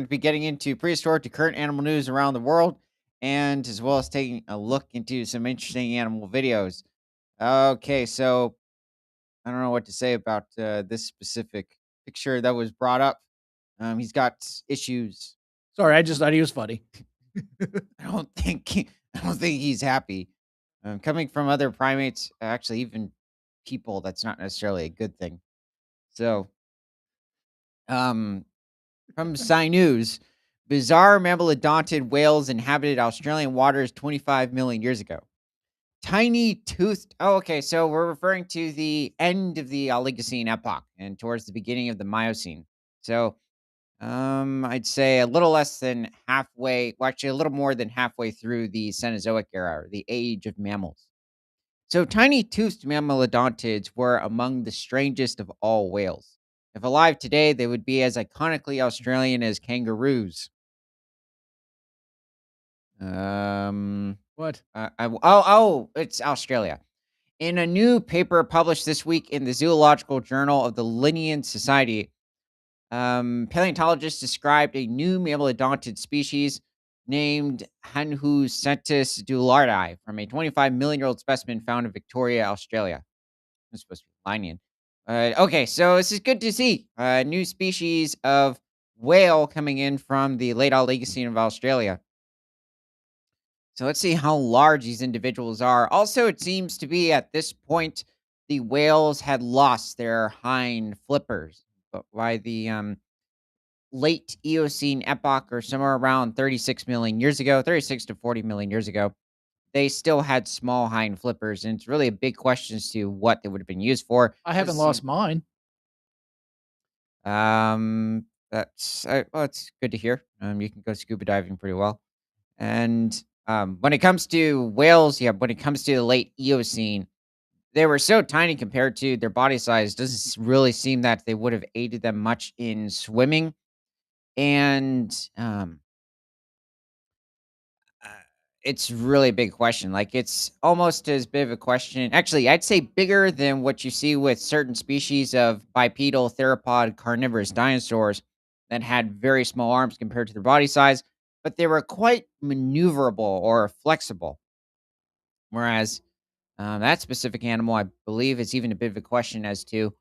to be getting into prehistoric to current animal news around the world, and as well as taking a look into some interesting animal videos. Okay, so I don't know what to say about this specific picture that was brought up. He's got issues. Sorry, I just thought he was funny. I don't think I don't think he's happy. Coming from other primates, actually, even people, that's not necessarily a good thing. So, um, from Sci News, bizarre mammalodontid whales inhabited Australian waters 25 million years ago. Tiny toothed. Oh, okay. So we're referring to the end of the Oligocene epoch and towards the beginning of the Miocene. So, I'd say a little less than halfway. Well, actually, a little more than halfway through the Cenozoic era, or the age of mammals. So, tiny toothed mammalodontids were among the strangest of all whales. If alive today, they would be as iconically Australian as kangaroos. Um, What? it's Australia. In a new paper published this week in the Zoological Journal of the Linnean Society, paleontologists described a new mammalodontid species named Hanhucentus doulardi from a 25 million year old specimen found in Victoria, Australia. It's supposed to be Linnean. Okay, so this is good to see. A new species of whale coming in from the late Oligocene of Australia. So let's see how large these individuals are. Also, it seems to be at this point the whales had lost their hind flippers by the late Eocene epoch, or somewhere around 36 million years ago, 36 to 40 million years ago. They still had small hind flippers, and it's really a big question as to what they would have been used for. I haven't Doesn't seem. lost mine. That's well, it's good to hear. You can go scuba diving pretty well. And when it comes to whales, yeah, when it comes to the late Eocene, they were so tiny compared to their body size. Doesn't really seem that they would have aided them much in swimming. And uh, it's really a big question. Like it's almost as big of a question. Actually, I'd say bigger than what you see with certain species of bipedal theropod carnivorous dinosaurs that had very small arms compared to their body size, but they were quite maneuverable or flexible. Whereas that specific animal, I believe, is even a bit of a question as to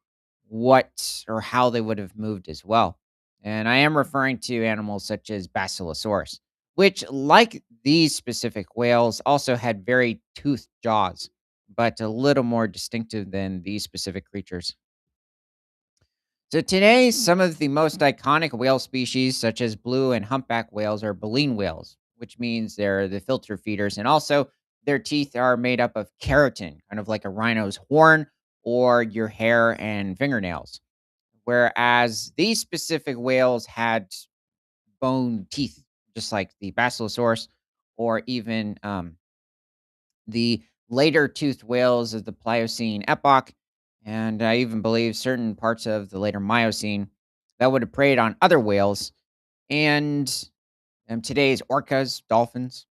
what or how they would have moved as well. And I am referring to animals such as Basilosaurus, which, like these specific whales, also had very toothed jaws, but a little more distinctive than these specific creatures. So today, some of the most iconic whale species, such as blue and humpback whales, are baleen whales, which means they're the filter feeders, and also their teeth are made up of keratin, kind of like a rhino's horn or your hair and fingernails. Whereas these specific whales had bone teeth, just like the Basilosaurus or even the later toothed whales of the Pliocene epoch, and I even believe certain parts of the later Miocene that would have preyed on other whales and today's orcas, dolphins.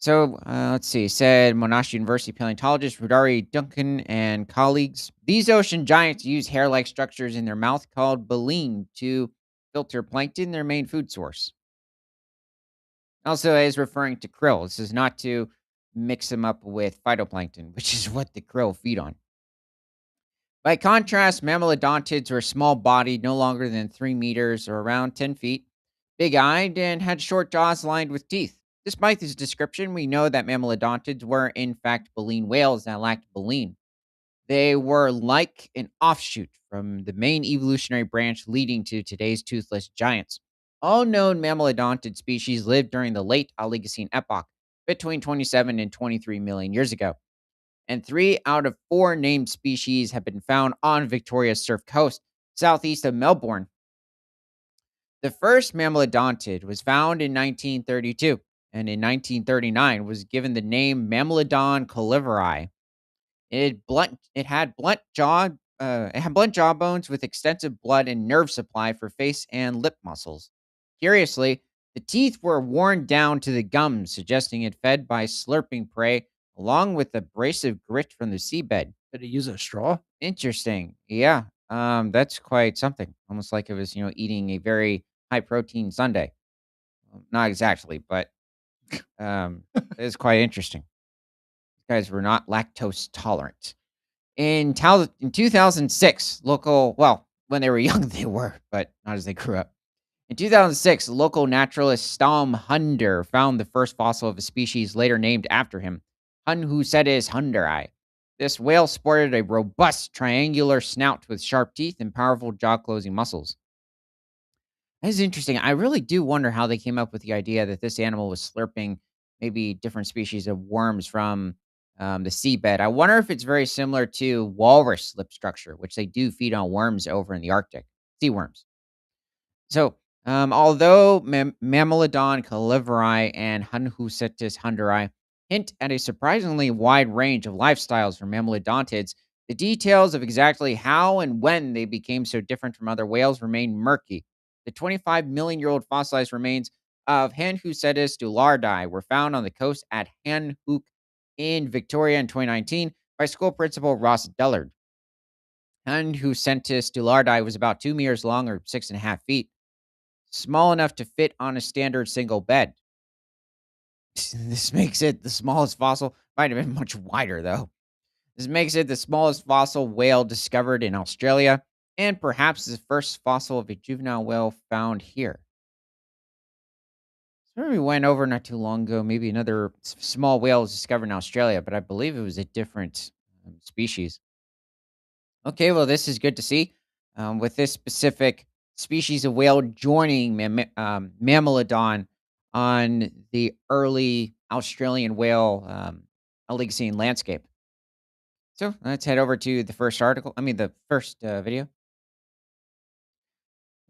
So let's see, said Monash University paleontologist Rudari Duncan and colleagues. These ocean giants use hair like structures in their mouth called baleen to filter plankton, their main food source. Also, is referring to krill. This is not to mix them up with phytoplankton, which is what the krill feed on. By contrast, mammalodontids were small bodied, no longer than 3 meters or around 10 feet, big eyed, and had short jaws lined with teeth. Despite this description, we know that mammalodontids were, in fact, baleen whales that lacked baleen. They were like an offshoot from the main evolutionary branch leading to today's toothless giants. All known mammalodontid species lived during the late Oligocene epoch, between 27 and 23 million years ago, and 3 out of 4 named species have been found on Victoria's Surf Coast, southeast of Melbourne. The first mammalodontid was found in 1932, and in 1939 was given the name Mammalodon coliveri. It had blunt jawbones with extensive blood and nerve supply for face and lip muscles. Curiously, the teeth were worn down to the gums, suggesting it fed by slurping prey, along with abrasive grit from the seabed. Did he use a straw? Interesting. Yeah. That's quite something. Almost like it was, eating a very high protein sundae. Not exactly, but it's quite interesting. These guys were not lactose tolerant. In 2006, when they were young, they were, but not as they grew up. In 2006, local naturalist Stom Hunder found the first fossil of a species later named after him, Hunhucetus hunderi. This whale sported a robust triangular snout with sharp teeth and powerful jaw-closing muscles. That is interesting. I really do wonder how they came up with the idea that this animal was slurping maybe different species of worms from the seabed. I wonder if it's very similar to walrus lip structure, which they do feed on worms over in the Arctic, sea worms. So, although Mammilodon caliveri and Hunhucetus hunderi hint at a surprisingly wide range of lifestyles for mammalodontids, the details of exactly how and when they became so different from other whales remain murky. The 25 million-year-old fossilized remains of Hunhucetus doulardi were found on the coast at Hanhook in Victoria in 2019 by school principal Ross Dullard. Hunhucetus doulardi was about 2 meters long or 6.5 feet, small enough to fit on a standard single bed. This makes it the smallest fossil. Might have been much wider, though. This makes it the smallest fossil whale discovered in Australia, and perhaps the first fossil of a juvenile whale found here. So we went over not too long ago. Maybe another small whale was discovered in Australia, but I believe it was a different species. Okay, well, this is good to see. With this specific species of whale joining Mammilodon on the early Australian whale Oligocene landscape. So let's head over to the first article. I mean, the first video.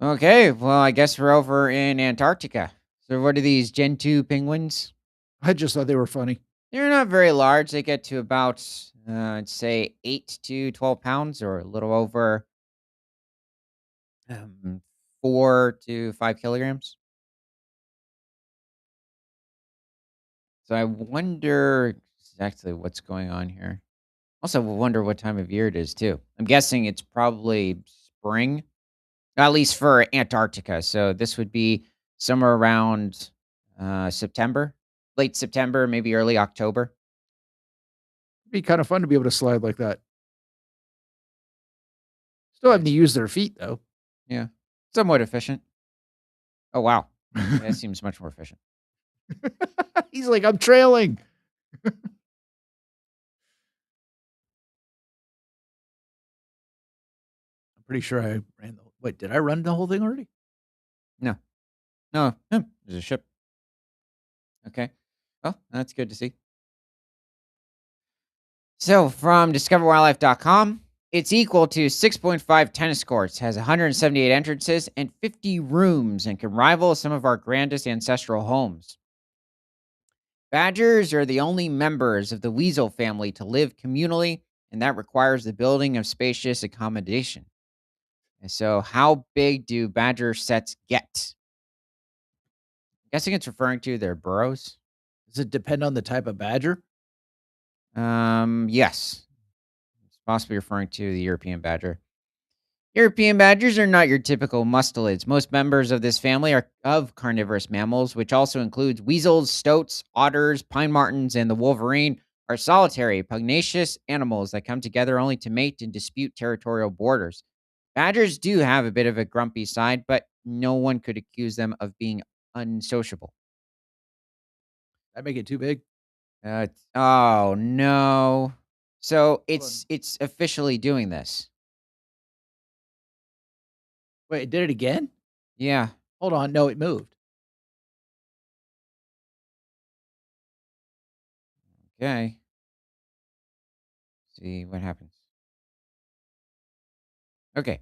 Okay, well, I guess we're over in Antarctica. So, what are these Gen 2 penguins? I just thought they were funny. They're not very large. They get to about, I'd say, 8 to 12 pounds or a little over um, 4 to 5 kilograms. So I wonder exactly what's going on here. Also, wonder what time of year it is too. I'm guessing it's probably spring, at least for Antarctica. So this would be somewhere around September, late September, maybe early October. It'd be kind of fun to be able to slide like that. Still having to Yes. use their feet though. Yeah, somewhat efficient. Oh wow, yeah, that seems much more efficient. He's like, I'm trailing. I'm pretty sure I ran the wait, did I run the whole thing already? No, no, there's a ship. Okay, well that's good to see. So from discoverwildlife.com, it's equal to 6.5 tennis courts, has 178 entrances and 50 rooms, and can rival some of our grandest ancestral homes. Badgers are the only members of the weasel family to live communally, and that requires the building of spacious accommodation. And so, how big do badger sets get? Guessing it's referring to their burrows. Does it depend on the type of badger? Yes, it's possibly referring to the European badger. European badgers are not your typical mustelids. Most members of this family are of carnivorous mammals, which also includes weasels, stoats, otters, pine martens, and the wolverine, are solitary, pugnacious animals that come together only to mate and dispute territorial borders. Badgers do have a bit of a grumpy side, but no one could accuse them of being unsociable. That make it too big? Oh no! So Hold on. it's officially doing this. Wait, it did it again? Yeah. Hold on. No, it moved. Okay. See what happens. Okay.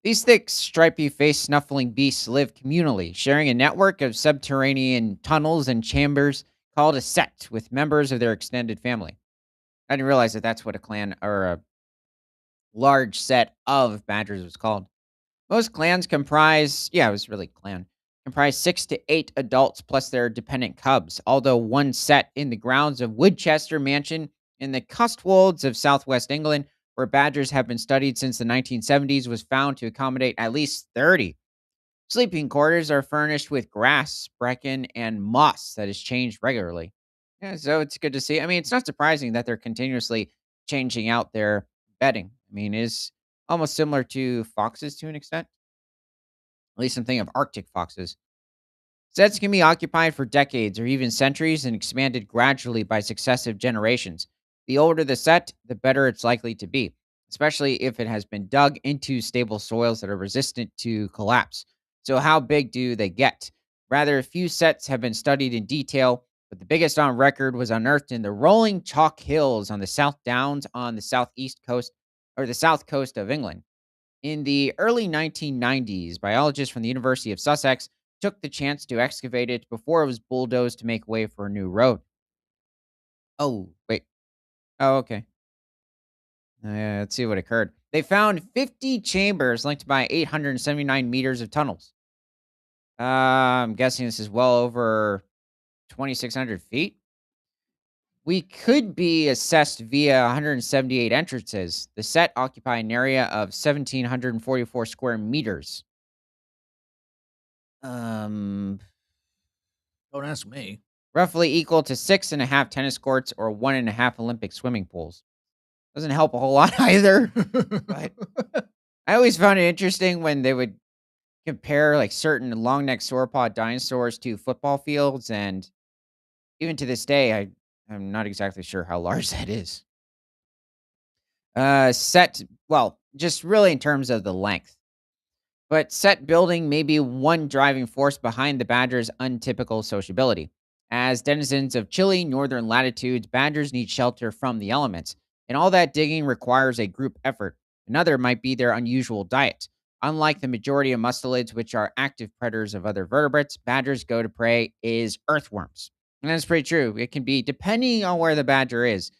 These thick, stripy face snuffling beasts live communally, sharing a network of subterranean tunnels and chambers called a set with members of their extended family. I didn't realize that that's what a clan or a large set of badgers was called. Most clans comprise, yeah, it was really clan, comprise 6 to 8 adults plus their dependent cubs, although one set in the grounds of Woodchester Mansion in the Cotswolds of southwest England, where badgers have been studied since the 1970s, was found to accommodate at least 30. Sleeping quarters are furnished with grass, bracken, and moss that is changed regularly. Yeah, so it's good to see. I mean, it's not surprising that they're continuously changing out their bedding. I mean, it's almost similar to foxes to an extent. At least I'm thinking of Arctic foxes. Sets can be occupied for decades or even centuries and expanded gradually by successive generations. The older the set, the better it's likely to be, especially if it has been dug into stable soils that are resistant to collapse. So, how big do they get? Rather, a few sets have been studied in detail, but the biggest on record was unearthed in the rolling chalk hills on the South Downs on the southeast coast or the south coast of England. In the early 1990s, biologists from the University of Sussex took the chance to excavate it before it was bulldozed to make way for a new road. Oh, wait. Oh, okay. Let's see what occurred. They found 50 chambers linked by 879 meters of tunnels. I'm guessing this is well over 2,600 feet. We could be assessed via 178 entrances. The set occupy an area of 1,744 square meters. Um, Don't ask me. Roughly equal to 6.5 tennis courts or 1.5 Olympic swimming pools. Doesn't help a whole lot either, but I always found it interesting when they would compare like certain long necked sauropod dinosaurs to football fields. And even to this day, I'm not exactly sure how large that is. Well, just really in terms of the length. But set building may be one driving force behind the badger's untypical sociability. As denizens of chilly northern latitudes, badgers need shelter from the elements, and all that digging requires a group effort. Another might be their unusual diet. Unlike the majority of mustelids, which are active predators of other vertebrates, badgers' go to prey is earthworms. And that's pretty true. It can be depending on where the badger is.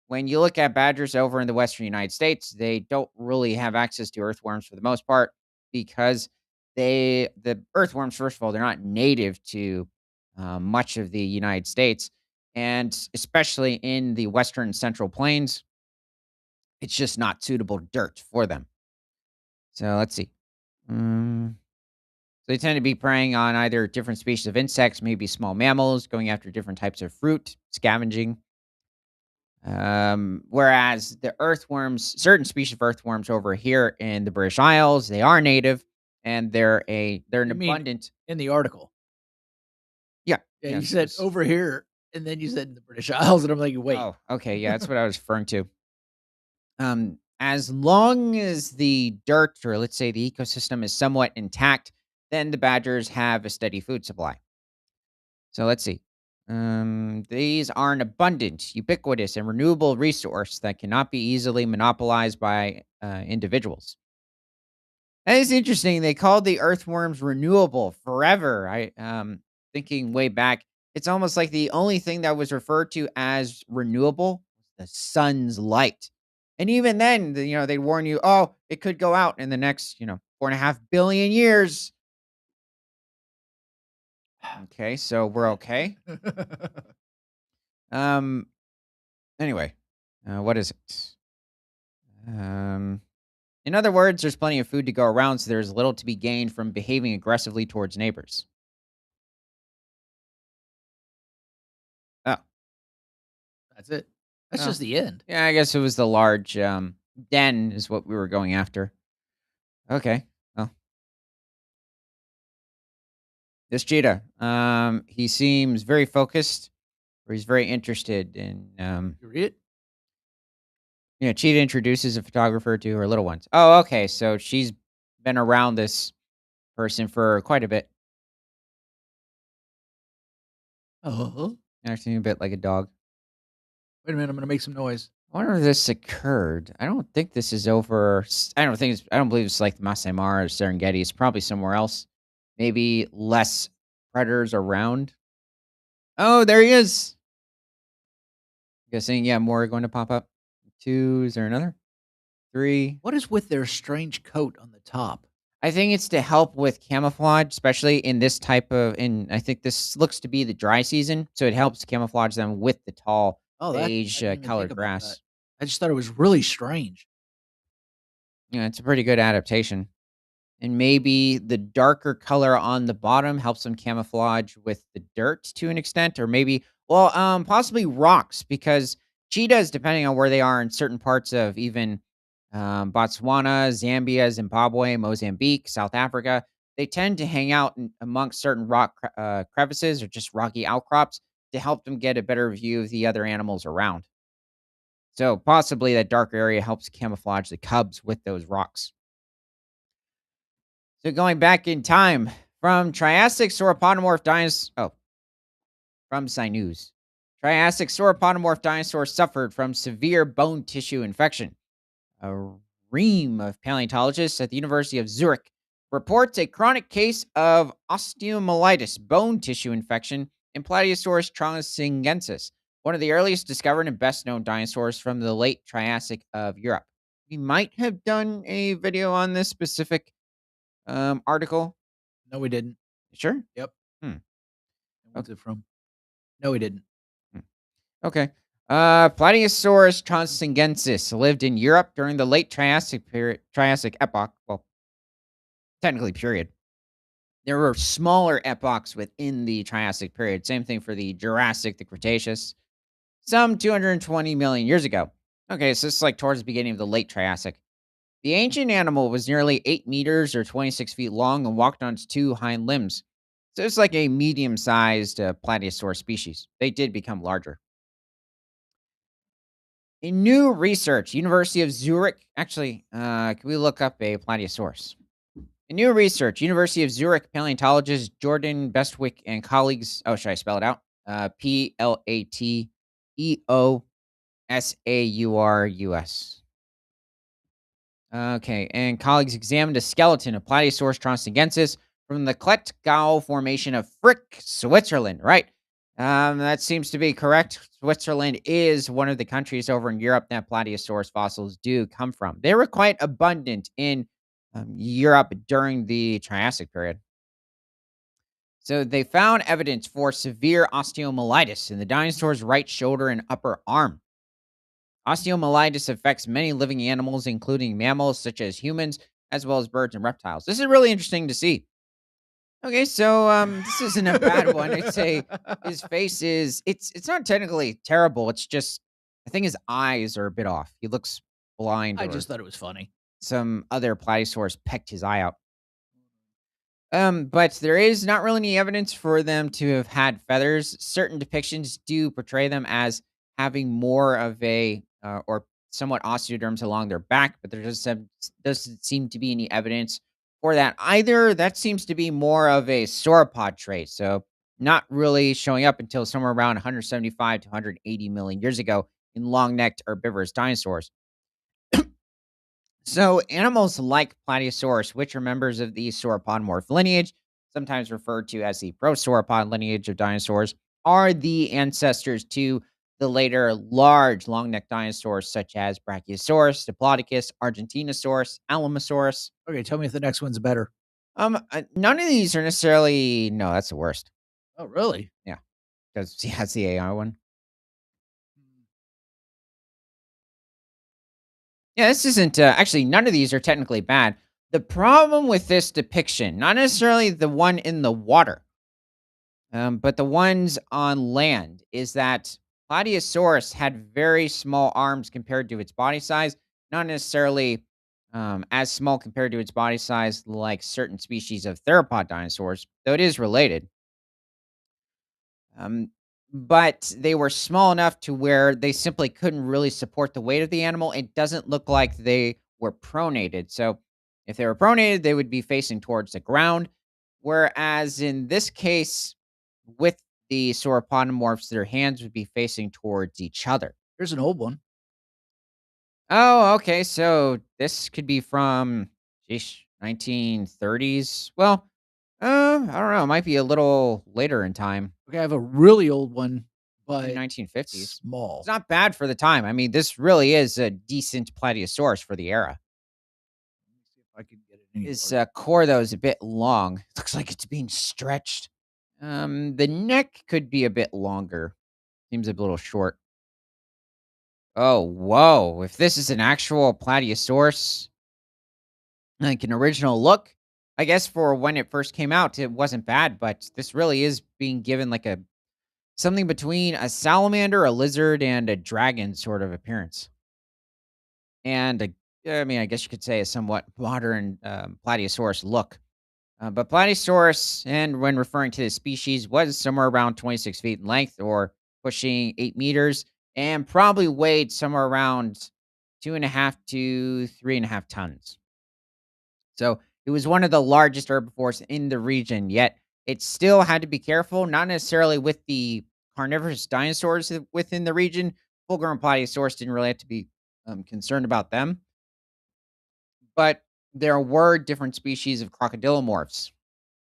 When you look at badgers over in the western United States, they don't really have access to earthworms for the most part because the earthworms, first of all, they're not native to much of the United States, and especially in the western central plains, it's just not suitable dirt for them. So let's see. Mm, so they tend to be preying on either different species of insects, maybe small mammals, going after different types of fruit, scavenging. Whereas the earthworms, certain species of earthworms over here in the British Isles, they are native and they're an You mean abundant. in the article? Yeah, Yeah, you yes, said this. over here, and then you said in the British Isles, and I'm like, wait. Oh, okay, yeah, that's what I was referring to. As long as the dirt, or let's say the ecosystem, is somewhat intact, then the badgers have a steady food supply. So let's see. These are an abundant, ubiquitous, and renewable resource that cannot be easily monopolized by individuals. That is interesting. They called the earthworms renewable forever. Thinking way back, it's almost like the only thing that was referred to as renewable was the sun's light. And even then, they warn you, oh, it could go out in the next, 4.5 billion years. Okay, so we're okay. Um. Anyway, what is it? Um. In other words, there's plenty of food to go around, so there's little to be gained from behaving aggressively towards neighbors. Oh, That's it. That's oh, just the end. yeah, I guess it was the large, den is what we were going after. Okay. Well, this cheetah, he seems very focused, or he's very interested in, You read it? cheetah introduces a photographer to her little ones. Oh, okay, so she's been around this person for quite a bit, Oh, acting a bit like a dog. wait a minute. I'm gonna make some noise. I wonder if this occurred. I don't think this is over. I don't believe it's like the Masai Mara or Serengeti. It's probably somewhere else. Maybe less predators around. Oh, there he is. Guessing, yeah, more are going to pop up. Two. Is there another? Three. What is with their strange coat on the top? I think it's to help with camouflage, especially in this type of. In I think this looks to be the dry season, so it helps camouflage them with the tall Oh, that I beige didn't even think colored about that. grass. I just thought it was really strange. Yeah, it's a pretty good adaptation. And maybe the darker color on the bottom helps them camouflage with the dirt to an extent, or maybe, well, possibly rocks because cheetahs, depending on where they are in certain parts of even Botswana, Zambia, Zimbabwe, Mozambique, South Africa, they tend to hang out amongst certain crevices or just rocky outcrops to help them get a better view of the other animals around. So possibly that darker area helps camouflage the cubs with those rocks. So going back in time from Triassic sauropodomorph dinosaurs. Oh, from Sinus. Triassic sauropodomorph dinosaurs suffered from severe bone tissue infection. A ream of paleontologists at the University of Zurich reports a chronic case of osteomyelitis, bone tissue infection, in Plateosaurus tronsingensis, one of the earliest discovered and best known dinosaurs from the late Triassic of Europe. We might have done a video on this specific article. No, we didn't. Sure. Yep. Hmm. And o- when's it from? No, we didn't. hmm. Okay. Plateosaurus tronsingensis lived in Europe during the late Triassic epoch. Well, technically period. There were smaller epochs within the Triassic period. Same thing for the Jurassic, the Cretaceous, some 220 million years ago. Okay, so this is like towards the beginning of the late Triassic. The ancient animal was nearly 8 meters or 26 feet long and walked on its two hind limbs. So it's like a medium sized plateosaur species. They did become larger. In new research, University of Zurich, actually, can we look up a plateosaurus? In new research, University of Zurich paleontologist Jordan Bestwick and colleagues. Oh, should I spell it out? Plateosaurus. Okay, and colleagues examined a skeleton of Plateosaurus tronsingensis from the Klettgau Formation of Frick, Switzerland. Right. That seems to be correct. Switzerland is one of the countries over in Europe that Plateosaurus fossils do come from. They were quite abundant in Europe during the Triassic period. So they found evidence for severe osteomyelitis in the dinosaur's right shoulder and upper arm. Osteomyelitis affects many living animals, including mammals such as humans, as well as birds and reptiles. This is really interesting to see. Okay, so this isn't a bad one. I'd say his face is it's not technically terrible. It's just I think his eyes are a bit off. He looks blind I or just thought it was funny. some other platysaurus pecked his eye out. But there is not really any evidence for them to have had feathers. Certain depictions do portray them as having more of a or somewhat osteoderms along their back, but there doesn't seem to be any evidence for that either. That seems to be more of a sauropod trait, so not really showing up until somewhere around 175 to 180 million years ago in long-necked herbivorous dinosaurs. So, animals like Plateosaurus, which are members of the sauropodomorph lineage, sometimes referred to as the prosauropod lineage of dinosaurs, are the ancestors to the later large long-necked dinosaurs such as Brachiosaurus, Diplodocus, Argentinosaurus, Alamosaurus. Okay, tell me if the next one's better. None of these are necessarily no, that's the worst. Oh, really? Yeah, because yeah, that's the AI one. Yeah, this isn't actually none of these are technically bad. The problem with this depiction, not necessarily the one in the water, but the ones on land, is that Plateosaurus had very small arms compared to its body size, not necessarily as small compared to its body size like certain species of theropod dinosaurs, though it is related. Um, but they were small enough to where they simply couldn't really support the weight of the animal. It doesn't look like they were pronated. So if they were pronated, they would be facing towards the ground. Whereas in this case, with the sauropodomorphs, their hands would be facing towards each other. Here's an old one. Oh, okay. So this could be from, sheesh, 1930s. Well, I don't know. It might be a little later in time. Okay, I have a really old one, Maybe but 1950s. It's small. not bad for the time. I mean, this really is a decent Plateosaurus for the era. Let me see if I can get it any His larger. core, though, is a bit long. Looks like it's being stretched. The neck could be a bit longer. Seems a little short. Oh, whoa. If this is an actual Plateosaurus, like an original look, I guess for when it first came out, it wasn't bad, but this really is being given like a something between a salamander, a lizard, and a dragon sort of appearance. And I mean, I guess you could say a somewhat modern Plateosaurus look. But Plateosaurus, and when referring to the species, was somewhere around 26 feet in length or pushing 8 meters, and probably weighed somewhere around 2.5 to 3.5 tons. So it was one of the largest herbivores in the region, yet it still had to be careful, not necessarily with the carnivorous dinosaurs within the region. Full grown Plateosaurus didn't really have to be concerned about them, but there were different species of crocodilomorphs,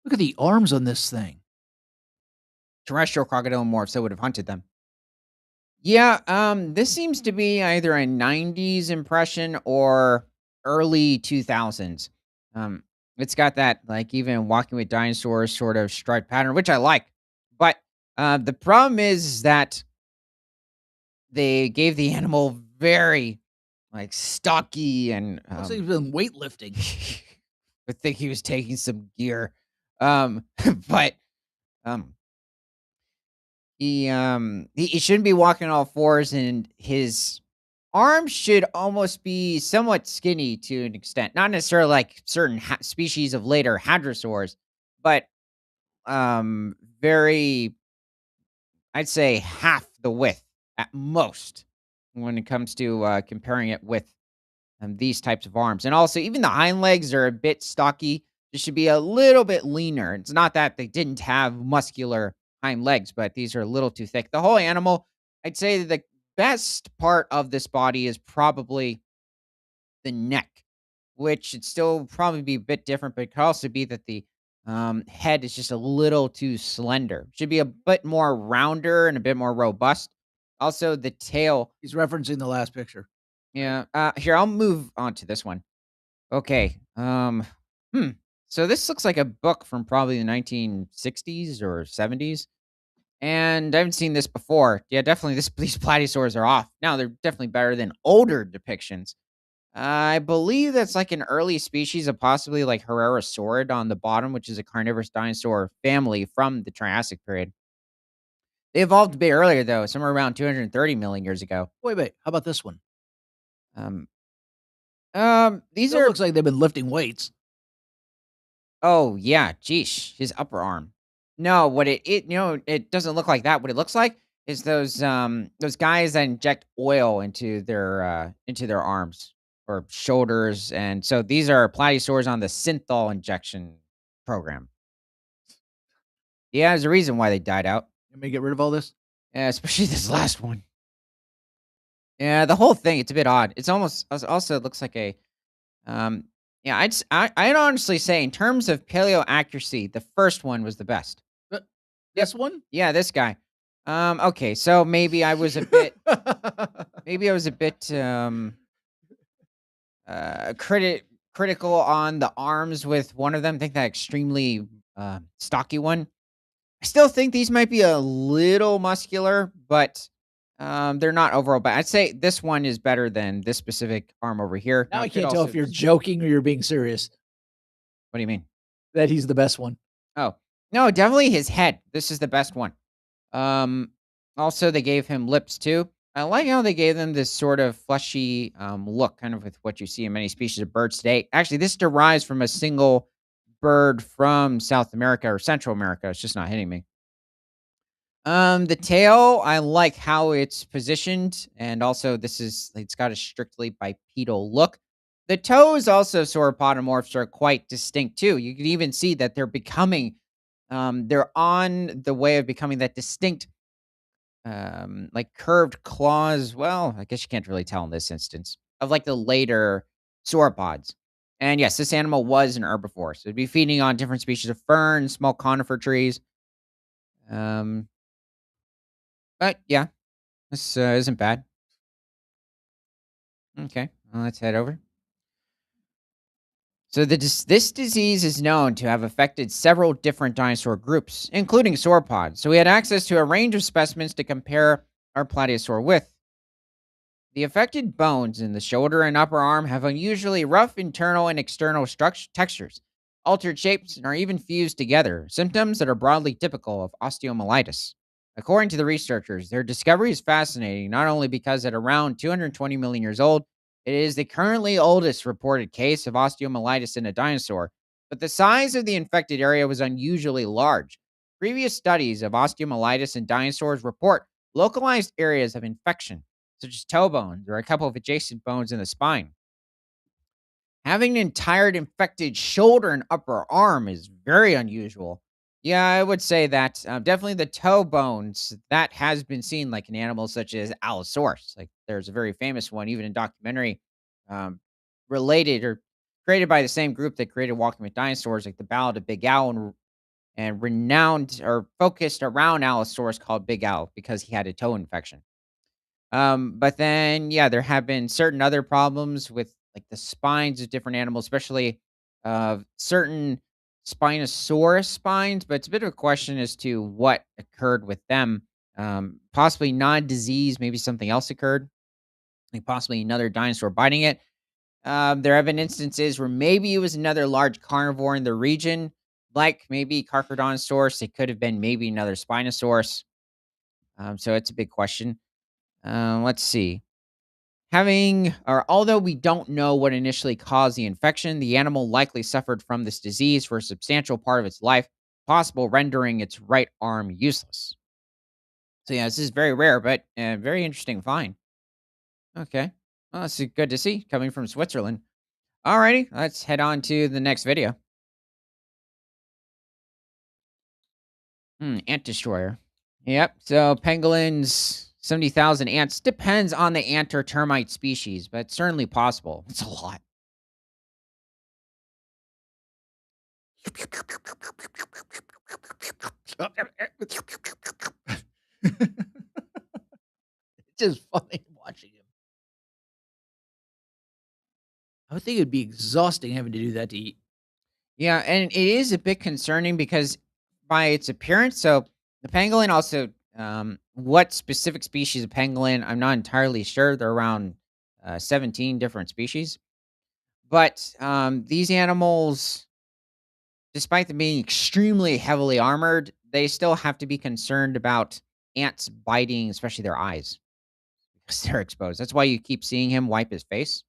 Look at the arms on this thing. terrestrial crocodilomorphs that would have hunted them. Yeah, this seems to be either a 90s impression or early 2000s. Um, it's got that, like, even walking with dinosaurs sort of striped pattern, which I like. But the problem is that they gave the animal very, like, stocky and Looks like he's been weightlifting. I think he was taking some gear. But um, he shouldn't be walking on all fours, and his arms should almost be somewhat skinny to an extent. Not necessarily like certain species of later hadrosaurs, but very, I'd say half the width at most when it comes to comparing it with these types of arms. And also, even the hind legs are a bit stocky. They should be a little bit leaner. It's not that they didn't have muscular hind legs, but these are a little too thick. The whole animal, I'd say the best part of this body is probably the neck, which should still probably be a bit different, but it could also be that the head is just a little too slender. Should be a bit more rounder and a bit more robust. Also, the tail. He's referencing the last picture, right? Yeah. Here, I'll move on to this one. Okay. Hmm. So this looks like a book from probably the 1960s or 70s, and I haven't seen this before. Yeah, definitely. These platysaurs are off. Now they're definitely better than older depictions. I believe that's like an early species of possibly like Herrerasaurid on the bottom, which is a carnivorous dinosaur family from the Triassic period. They evolved a bit earlier though, somewhere around 230 million years ago. Wait. How about this one? Um, these Still are. looks like they've been lifting weights. Oh, yeah, geesh, his upper arm. No, what it doesn't look like that. What it looks like is those guys that inject oil into their arms or shoulders, and so these are platysaurs on the synthol injection program. Yeah, there's a reason why they died out. You may get rid of all this? Yeah, especially this last one. Yeah, the whole thing, it's a bit odd. It's almost also it looks like a Um, yeah, I'd honestly say in terms of paleo accuracy, the first one was the best. Uh, Yep. this one? Yeah, this guy. Okay, so maybe I was a bit critical on the arms with one of them. I think that extremely stocky one. I still think these might be a little muscular, but they're not overall bad. I'd say this one is better than this specific arm over here. Now Now, I it could can't tell also if you're just. joking or you're being serious What do you mean? that he's the best one. Oh, no, definitely his head. This is the best one. Um, Also, they gave him lips too. I like how they gave them this sort of fleshy look, kind of with what you see in many species of birds today. Actually, this derives from a single bird from South America or Central America. It's just not hitting me. The tail, I like how it's positioned, and also it's got a strictly bipedal look. The toes, also sauropodomorphs, are quite distinct too. You can even see that they're on the way of becoming that distinct, like curved claws. Well, I guess you can't really tell in this instance of like the later sauropods. And yes, this animal was an herbivore, so it'd be feeding on different species of ferns, small conifer trees. Um, but yeah, this isn't bad. Okay, well, let's head over. So this disease is known to have affected several different dinosaur groups, including sauropods. So we had access to a range of specimens to compare our plateosaur with. The affected bones in the shoulder and upper arm have unusually rough internal and external textures. altered shapes, and are even fused together, symptoms that are broadly typical of osteomyelitis. According to the researchers, their discovery is fascinating not only because at around 220 million years old, it is the currently oldest reported case of osteomyelitis in a dinosaur, but the size of the infected area was unusually large. Previous studies of osteomyelitis in dinosaurs report localized areas of infection, such as toe bones or a couple of adjacent bones in the spine. Having an entire infected shoulder and upper arm is very unusual. Yeah, I would say that definitely the toe bones that has been seen like in animals such as Allosaurus. Like there's a very famous one, even in documentary, um, related or created by the same group that created Walking with Dinosaurs, like the Ballad of Big Al, and renowned or focused around Allosaurus called Big Al because he had a toe infection. But then, yeah, there have been certain other problems with like the spines of different animals, especially certain Spinosaurus spines. But it's a bit of a question as to what occurred with them. Possibly non-disease, maybe something else occurred, like possibly another dinosaur biting it. There have been instances where maybe it was another large carnivore in the region, like maybe Carcharodontosaurus. It could have been maybe another Spinosaurus. So it's a big question. Let's see. Although we don't know what initially caused the infection, the animal likely suffered from this disease for a substantial part of its life, possible rendering its right arm useless. So yeah, this is very rare, but very interesting find. Okay, well, that's good to see coming from Switzerland. Alrighty, let's head on to the next video. Ant destroyer. Yep. So pangolins, 70,000 ants depends on the ant or termite species, but it's certainly possible. It's a lot. It's just funny watching him. I would think it'd be exhausting having to do that to eat. Yeah, and it is a bit concerning because by its appearance, so the pangolin also, what specific species of pangolin, I'm not entirely sure. They're around 17 different species. But these animals, despite them being extremely heavily armored, they still have to be concerned about ants biting, especially their eyes, because they're exposed. That's why you keep seeing him wipe his face.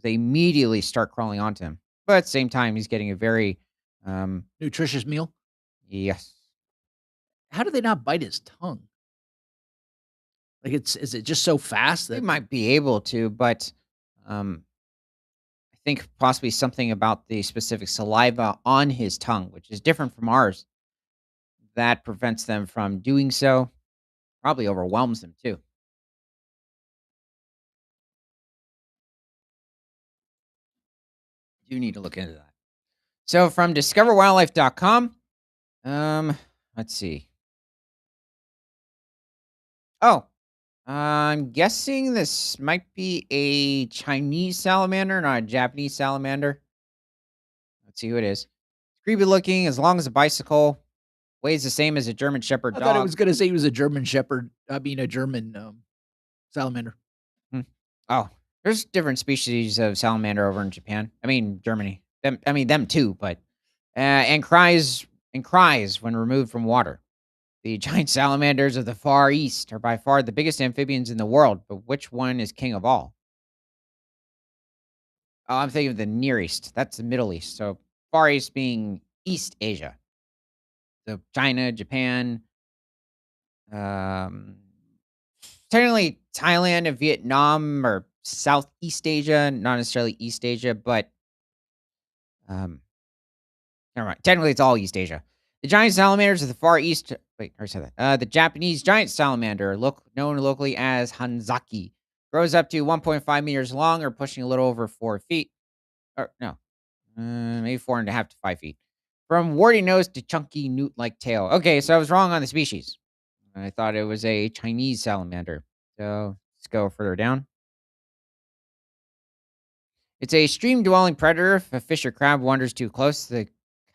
They immediately start crawling onto him. But at the same time, he's getting a very, Nutritious meal. yes. How do they not bite his tongue? Like, is it just so fast They that might be able to, but um, I think possibly something about the specific saliva on his tongue, which is different from ours, that prevents them from doing so. Probably overwhelms them too. Do need to look into that. So from discoverwildlife.com, um, let's see. Oh, I'm guessing this might be a Chinese salamander, not a Japanese salamander. Let's see who it is. Creepy looking, as long as a bicycle. Weighs the same as a German Shepherd I thought it dog. was gonna say he was a German shepherd, I mean, a German, salamander. Hmm. Oh, there's different species of salamander over in Japan. I mean, Germany. Them too, but and cries when removed from water. The giant salamanders of the Far East are by far the biggest amphibians in the world, but which one is king of all? Oh, I'm thinking of the Near East. That's the Middle East. So Far East being East Asia. So China, Japan, um, technically Thailand and Vietnam or Southeast Asia, not necessarily East Asia, but um, never mind. Technically, it's all East Asia. The giant salamanders of the Far East. Wait, I said that. The Japanese giant salamander, known locally as Hanzaki, grows up to 1.5 meters long, or pushing a little over 4 feet. Or no, maybe 4.5 to 5 feet. From warty nose to chunky newt-like tail. Okay, so I was wrong on the species. I thought it was a Chinese salamander. So let's go further down. It's a stream dwelling predator. If a fish or crab wanders too close, the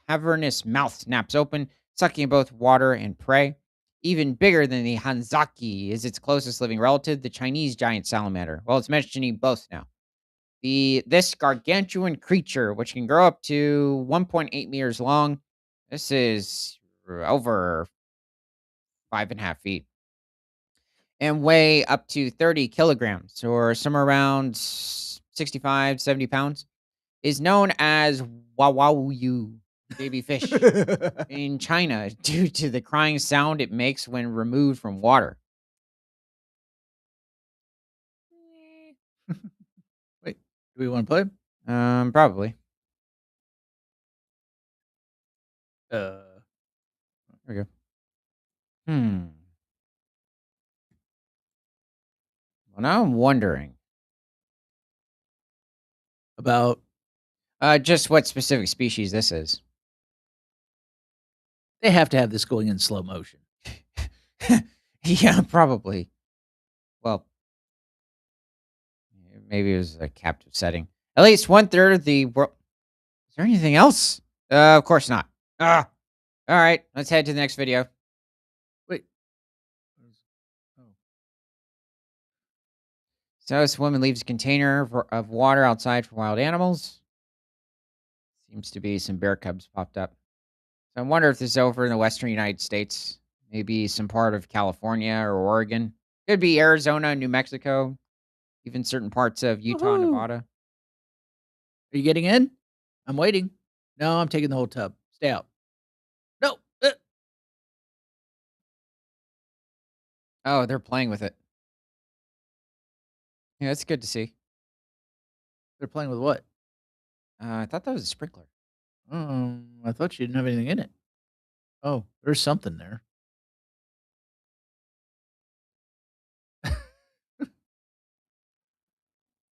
cavernous mouth snaps open, sucking both water and prey. Even bigger than the Hanzaki is its closest living relative, the Chinese giant salamander. Well, it's mentioning both now. This gargantuan creature, which can grow up to 1.8 meters long, this is over 5.5 feet, and weigh up to 30 kilograms or somewhere around 65, 70 pounds, is known as Wawayu baby fish in China due to the crying sound it makes when removed from water. Wait, do we wanna play? Probably. Uh, There we go. Hmm. Well, now I'm wondering, about just what specific species this is. they have to have this going in slow motion. Yeah, probably. Well, maybe it was a captive setting. At least one third of the world. Is there anything else? Of course not. Ah, all right. Let's head to the next video. Wait. Oh. So this woman leaves a container of water outside for wild animals. Seems to be some bear cubs popped up. So I wonder if this is over in the western United States, maybe some part of California or Oregon. Could be Arizona, New Mexico, even certain parts of Utah, Woohoo! Nevada. Are you getting in? I'm waiting. No, I'm taking the whole tub. Stay out. No, Oh, they're playing with it. Yeah, that's good to see. they're playing with what? I thought that was a sprinkler. I thought you didn't have anything in it. Oh, there's something there.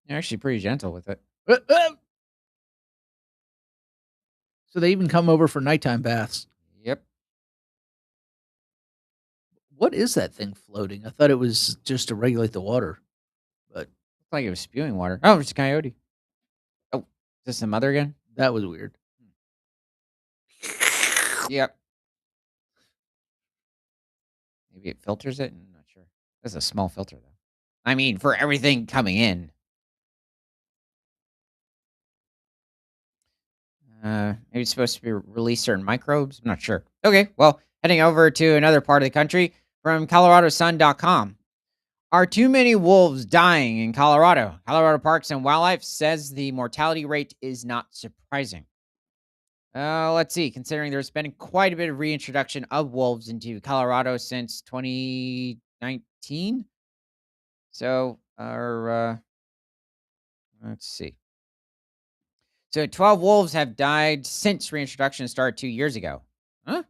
You're actually pretty gentle with it. Uh, uh! So they even come over for nighttime baths. Yep. What is that thing floating? I thought it was just to regulate the water, but Looks like it was spewing water. Oh, it's a coyote. Oh, is this the mother again? that was weird. Yep. Maybe it filters it. I'm not sure. That's a small filter, though. I mean, for everything coming in. Maybe it's supposed to be release certain microbes. I'm not sure. Okay, well, heading over to another part of the country from ColoradoSun.com. Are too many wolves dying in Colorado? Colorado Parks and Wildlife says the mortality rate is not surprising. Let's see. Considering there's been quite a bit of reintroduction of wolves into Colorado since 2019. So, let's see. So 12 wolves have died since reintroduction started 2 years ago. Huh?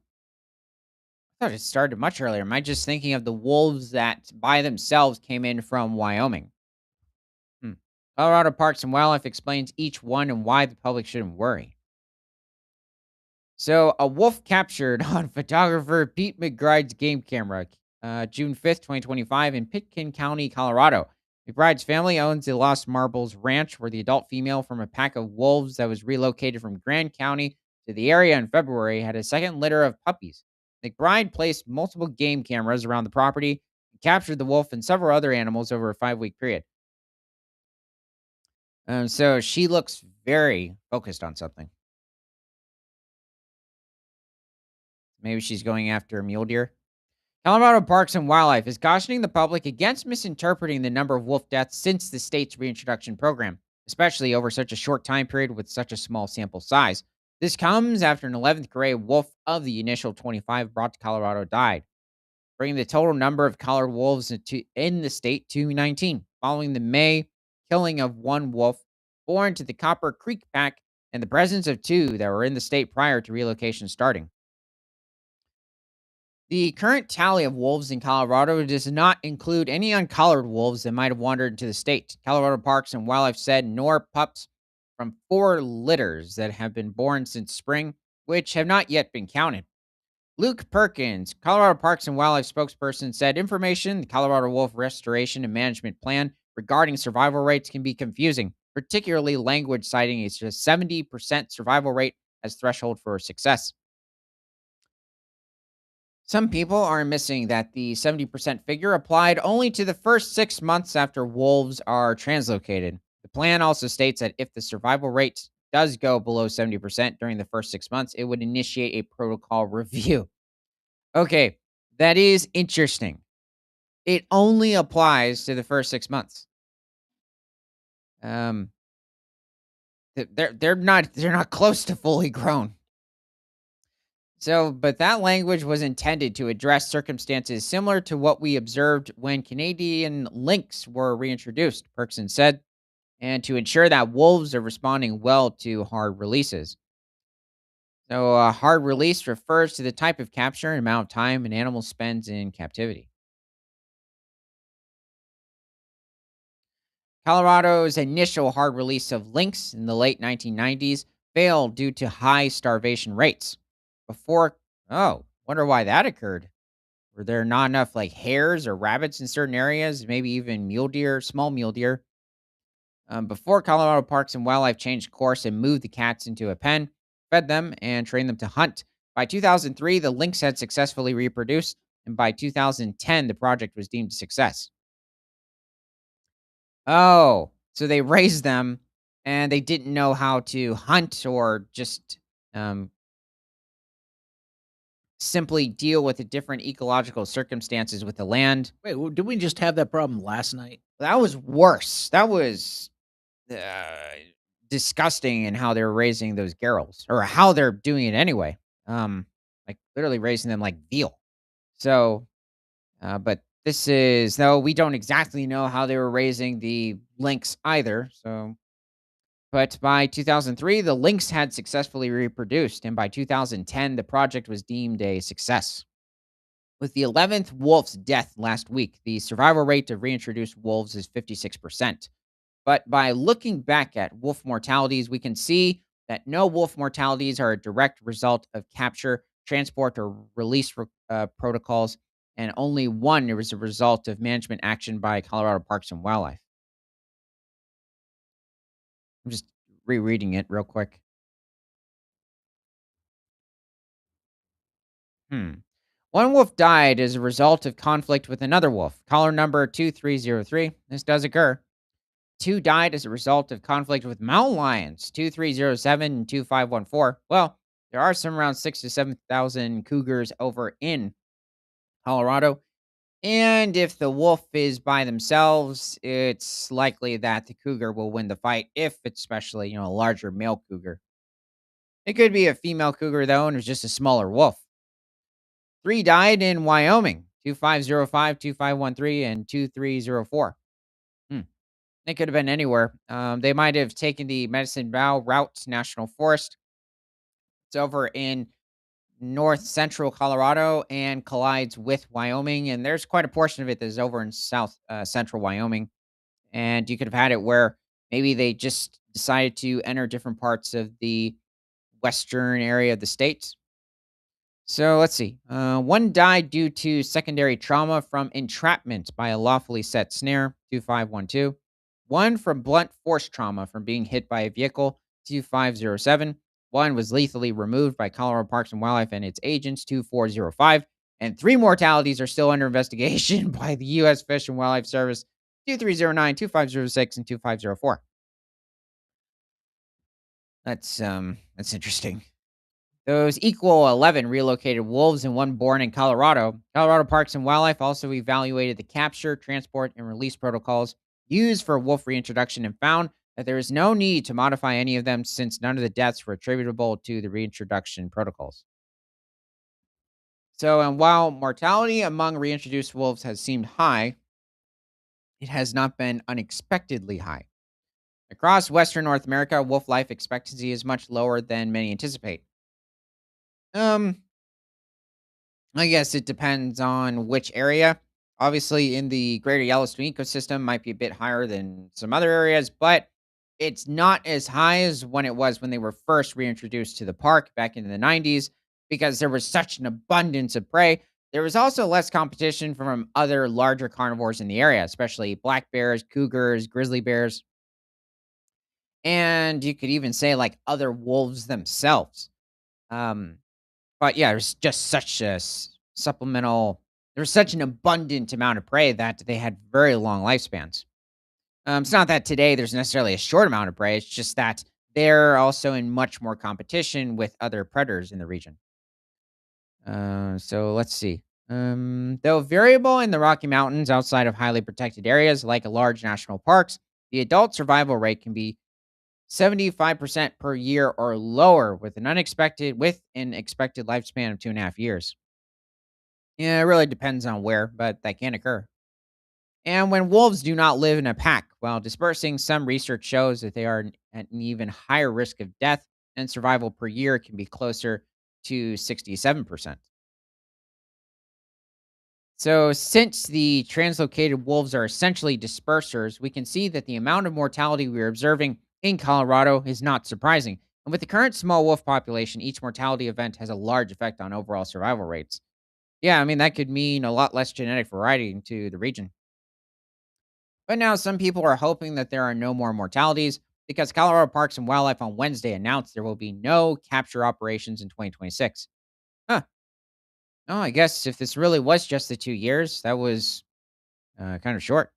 I thought it started much earlier. Am I just thinking of the wolves that by themselves came in from Wyoming? Hmm. Colorado Parks and Wildlife explains each one and why the public shouldn't worry. So, a wolf captured on photographer Pete McBride's game camera, June 5th, 2025, in Pitkin County, Colorado. McBride's family owns the Lost Marbles Ranch, where the adult female from a pack of wolves that was relocated from Grand County to the area in February had a second litter of puppies. McBride placed multiple game cameras around the property and captured the wolf and several other animals over a 5 week period. So, she looks very focused on something. Maybe she's going after mule deer. Colorado Parks and Wildlife is cautioning the public against misinterpreting the number of wolf deaths since the state's reintroduction program, especially over such a short time period with such a small sample size. This comes after an 11th gray wolf of the initial 25 brought to Colorado died, bringing the total number of collared wolves in the state to 19, following the May killing of one wolf born to the Copper Creek pack and the presence of two that were in the state prior to relocation starting. The current tally of wolves in Colorado does not include any uncollared wolves that might have wandered into the state. Colorado Parks and Wildlife said, nor pups from 4 litters that have been born since spring, which have not yet been counted. Luke Perkins, Colorado Parks and Wildlife spokesperson, said information, the Colorado Wolf Restoration and Management Plan regarding survival rates can be confusing, particularly language citing a 70% survival rate as threshold for success. Some people are missing that the 70% figure applied only to the first 6 months after wolves are translocated. The plan also states that if the survival rate does go below 70% during the first 6 months, it would initiate a protocol review. Okay, that is interesting. It only applies to the first 6 months. Um, they're not close to fully grown. So, but that language was intended to address circumstances similar to what we observed when Canadian lynx were reintroduced, Perkson said, and to ensure that wolves are responding well to hard releases. So, a hard release refers to the type of capture and amount of time an animal spends in captivity. Colorado's initial hard release of lynx in the late 1990s failed due to high starvation rates. Before, oh, wonder why that occurred. Were there not enough like hares or rabbits in certain areas? Maybe even mule deer, small mule deer. Before Colorado Parks and Wildlife changed course and moved the cats into a pen, fed them, and trained them to hunt. By 2003, the lynx had successfully reproduced, and by 2010, the project was deemed a success. Oh, so they raised them and they didn't know how to hunt or just um, simply deal with the different ecological circumstances with the land. Wait, did we just have that problem last night? That was worse. That was uh, disgusting in how they're raising those girls or how they're doing it anyway. Like literally raising them like veal. So, but this is though we don't exactly know how they were raising the lynx either. So, but by 2003, the lynx had successfully reproduced, and by 2010, the project was deemed a success. With the 11th wolf's death last week, the survival rate of reintroduced wolves is 56%. But by looking back at wolf mortalities, we can see that no wolf mortalities are a direct result of capture, transport, or release protocols, and only one was a result of management action by Colorado Parks and Wildlife. I'm just rereading it real quick. Hmm. One wolf died as a result of conflict with another wolf. Caller number 2303. This does occur. Two died as a result of conflict with mountain lions, 2307 and 2514. Well, there are some around 6 to 7,000 cougars over in Colorado. And if the wolf is by themselves, it's likely that the cougar will win the fight if it's especially, a larger male cougar. It could be a female cougar though, and it's just a smaller wolf. Three died in Wyoming, 2505, 2513, and 2304. Hmm. It could have been anywhere. They might have taken the Medicine Bow Route National Forest. It's over in north central Colorado and collides with Wyoming. And there's quite a portion of it that is over in south central Wyoming. And you could have had it where maybe they just decided to enter different parts of the western area of the state. So let's see. One died due to secondary trauma from entrapment by a lawfully set snare, 2512. One from blunt force trauma from being hit by a vehicle, 2507. One was lethally removed by Colorado Parks and Wildlife and its agents, 2405. And three mortalities are still under investigation by the U.S. Fish and Wildlife Service, 2309, 2506, and 2504. That's interesting. Those equal 11 relocated wolves and one born in Colorado. Colorado Parks and Wildlife also evaluated the capture, transport, and release protocols used for wolf reintroduction and found that there is no need to modify any of them since none of the deaths were attributable to the reintroduction protocols. So, and while mortality among reintroduced wolves has seemed high, it has not been unexpectedly high. Across Western North America, wolf life expectancy is much lower than many anticipate. Um, I guess it depends on which area. Obviously, in the greater Yellowstone ecosystem, might be a bit higher than some other areas, but it's not as high as when it was when they were first reintroduced to the park back in the 90s because there was such an abundance of prey. There was also less competition from other larger carnivores in the area, especially black bears, cougars, grizzly bears, and you could even say like other wolves themselves. Um, but yeah, there's just such a supplemental there's such an abundant amount of prey that they had very long lifespans. It's not that today there's necessarily a short amount of prey. It's just that they're also in much more competition with other predators in the region. So let's see. Though variable in the Rocky Mountains outside of highly protected areas like large national parks, the adult survival rate can be 75% per year or lower with an expected lifespan of 2.5 years. Yeah, it really depends on where, but that can occur. And when wolves do not live in a pack while dispersing, some research shows that they are at an even higher risk of death, and survival per year can be closer to 67%. So, since the translocated wolves are essentially dispersers, we can see that the amount of mortality we are observing in Colorado is not surprising. And with the current small wolf population, each mortality event has a large effect on overall survival rates. Yeah, I mean, that could mean a lot less genetic variety into the region. But now some people are hoping that there are no more mortalities because Colorado Parks and Wildlife on Wednesday announced there will be no capture operations in 2026. Huh. Oh, I guess if this really was just the 2 years, that was kind of short.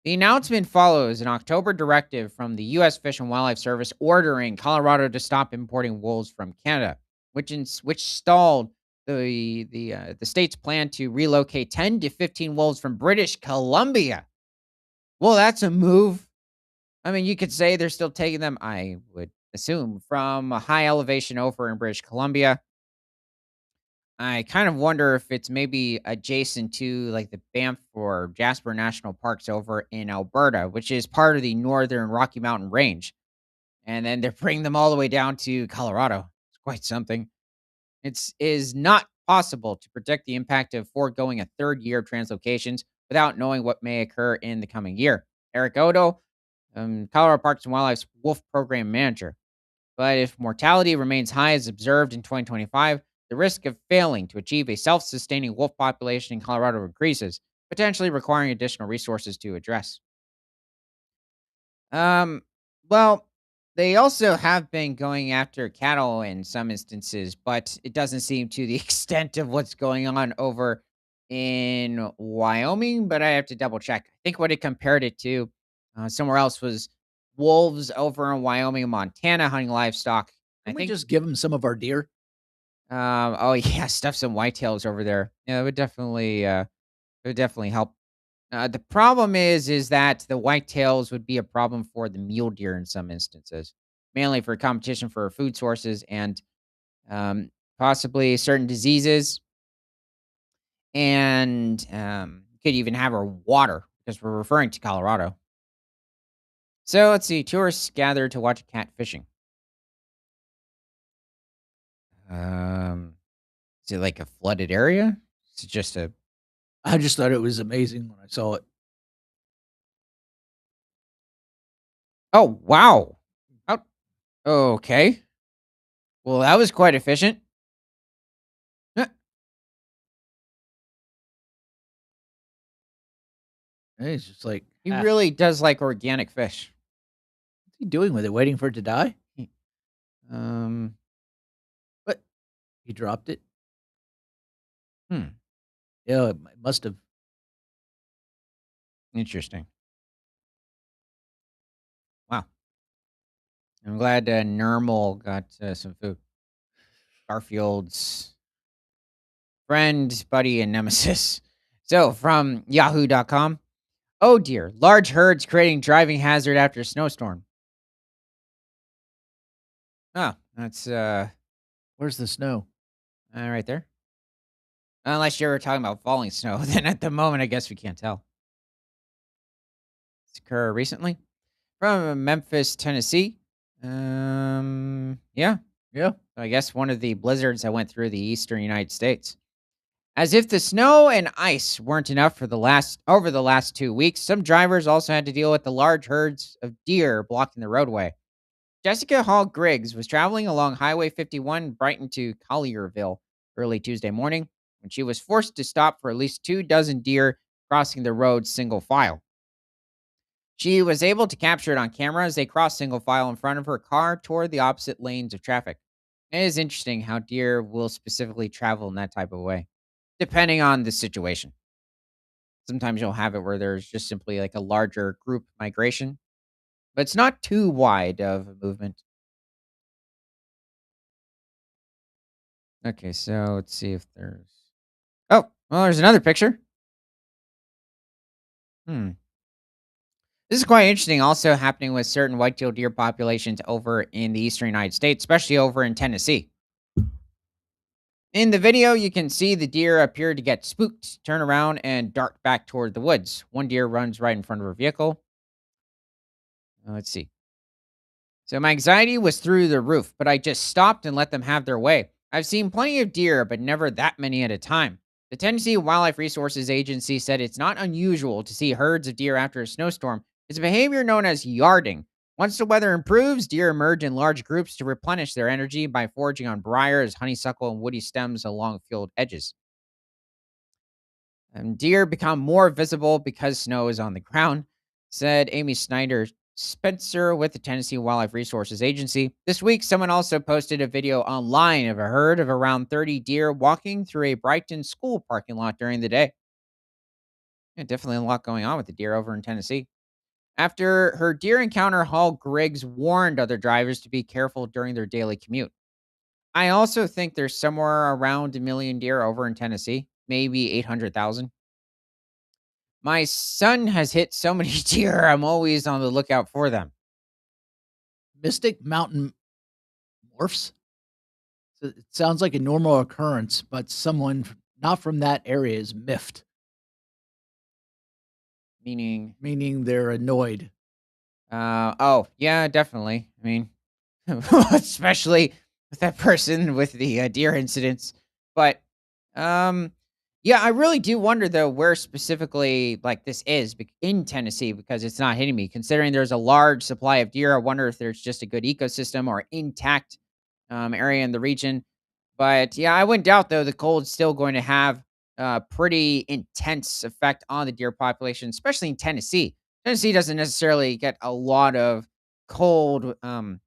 The announcement follows an October directive from the U.S. Fish and Wildlife Service ordering Colorado to stop importing wolves from Canada, which stalled the state's plan to relocate 10 to 15 wolves from British Columbia. Well, that's a move. I mean, you could say they're still taking them, I would assume, from a high elevation over in British Columbia. I kind of wonder if it's maybe adjacent to like the Banff or Jasper National Parks over in Alberta, which is part of the Northern Rocky Mountain Range. And then they're bringing them all the way down to Colorado. It's quite something. It's is not possible to predict the impact of foregoing a third year of translocations without knowing what may occur in the coming year. Eric Odo, Colorado Parks and Wildlife's Wolf Program Manager. But if mortality remains high as observed in 2025, the risk of failing to achieve a self sustaining wolf population in Colorado increases, potentially requiring additional resources to address. Um, well, they also have been going after cattle in some instances, but it doesn't seem to the extent of what's going on over in Wyoming. But I have to double check. I think what it compared it to somewhere else was wolves over in Wyoming and Montana hunting livestock. I Can we think. just give him some of our deer? Oh yeah, stuff some whitetails over there. Yeah, it would definitely help. The problem is that the whitetails would be a problem for the mule deer in some instances, mainly for competition for food sources and um, possibly certain diseases, and could even have our water because we're referring to Colorado. So let's see. Tourists gather to watch cat fishing. Um, is it like a flooded area? Is it just a? I just thought it was amazing when I saw it. Oh wow! Oh, okay. Well, that was quite efficient. Huh, And it's just like, he ah, really does like organic fish. what's he doing with it? Waiting for it to die? He- Um. What? He dropped it? Hmm. Yeah, it must have. Interesting. Wow. I'm glad Nermal got some food. Garfield's friend, buddy, and nemesis. So from Yahoo.com. Oh dear, large herds creating driving hazard after snowstorm. Oh, that's Where's the snow? right there. Unless you're talking about falling snow, then at the moment, I guess we can't tell. It's occurred recently from Memphis, Tennessee. Yeah, Yeah. I guess one of the blizzards that went through the eastern United States. As if the snow and ice weren't enough for the last 2 weeks, some drivers also had to deal with the large herds of deer blocking the roadway. Jessica Hall Griggs was traveling along Highway 51 Brighton to Collierville early Tuesday morning when she was forced to stop for at least 2 dozen deer crossing the road single file. She was able to capture it on camera as they crossed single file in front of her car toward the opposite lanes of traffic. It is interesting how deer will specifically travel in that type of way, depending on the situation. Sometimes you'll have it where there's just simply like a larger group migration, but it's not too wide of a movement. Okay, so let's see if there's. Oh, well, there's another picture. Hmm. This is quite interesting. Also happening with certain white-tailed deer populations over in the eastern United States, especially over in Tennessee. In the video, you can see the deer appear to get spooked, turn around, and dart back toward the woods. One deer runs right in front of her vehicle. Let's see. So my anxiety was through the roof, but I just stopped and let them have their way. I've seen plenty of deer, but never that many at a time. The Tennessee Wildlife Resources Agency said it's not unusual to see herds of deer after a snowstorm. It's a behavior known as yarding. Once the weather improves, deer emerge in large groups to replenish their energy by foraging on briars, honeysuckle, and woody stems along field edges. Deer become more visible because snow is on the ground, said Amy Snyder Spencer with the Tennessee Wildlife Resources Agency. This week, someone also posted a video online of a herd of around 30 deer walking through a Brighton school parking lot during the day. Yeah, definitely a lot going on with the deer over in Tennessee. After her deer encounter, Hall Griggs warned other drivers to be careful during their daily commute. I also think there's somewhere around a million deer over in Tennessee, maybe 800,000. My son has hit so many deer, I'm always on the lookout for them. Mystic mountain morphs? So it sounds like a normal occurrence, but someone not from that area is miffed, Meaning, meaning they're annoyed. oh, yeah, definitely. I mean, especially with that person with the deer incidents. But, um, yeah, I really do wonder though where specifically like this is in Tennessee because it's not hitting me. Considering there's a large supply of deer, I wonder if there's just a good ecosystem or intact area in the region. But yeah, I wouldn't doubt though the cold's still going to have a pretty intense effect on the deer population, especially in Tennessee. Tennessee doesn't necessarily get a lot of cold, um,